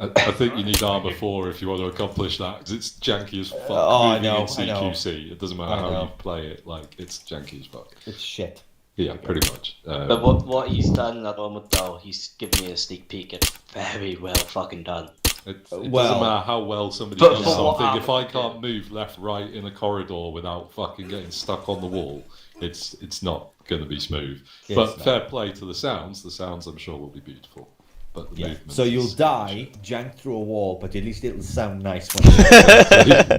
I think you need Arma 4 if you want to accomplish that, because it's janky as fuck. I know. In CQC. It doesn't matter how you play it, like, it's janky as fuck. It's shit. Yeah, pretty much. But what he's done at Arma though, he's given me a sneak peek. It's very well fucking done. It doesn't matter how well somebody does something. If I can't move left, right in a corridor without fucking getting stuck on the wall, it's not going to be smooth. But fair play to the sounds. The sounds, I'm sure, will be beautiful. but the Yeah. movement. So you'll is- die, jank through a wall, but at least it'll sound nice when you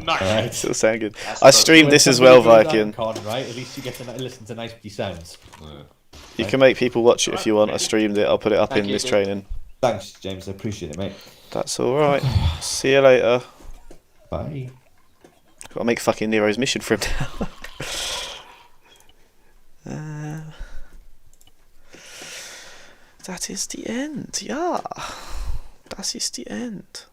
Nice. Alright. Still sound good. That's I so streamed When this as somebody well, goes Viking. Con, right? At least you get to listen to nice pretty sounds. Yeah. You can make people watch it if you want. I streamed it. I'll put it up Thank in you, this dude. training. Thanks, James. I appreciate it, mate. That's all right. See you later. Bye. Got to make fucking Nero's mission for him now. That is the end. Yeah. Das ist die End.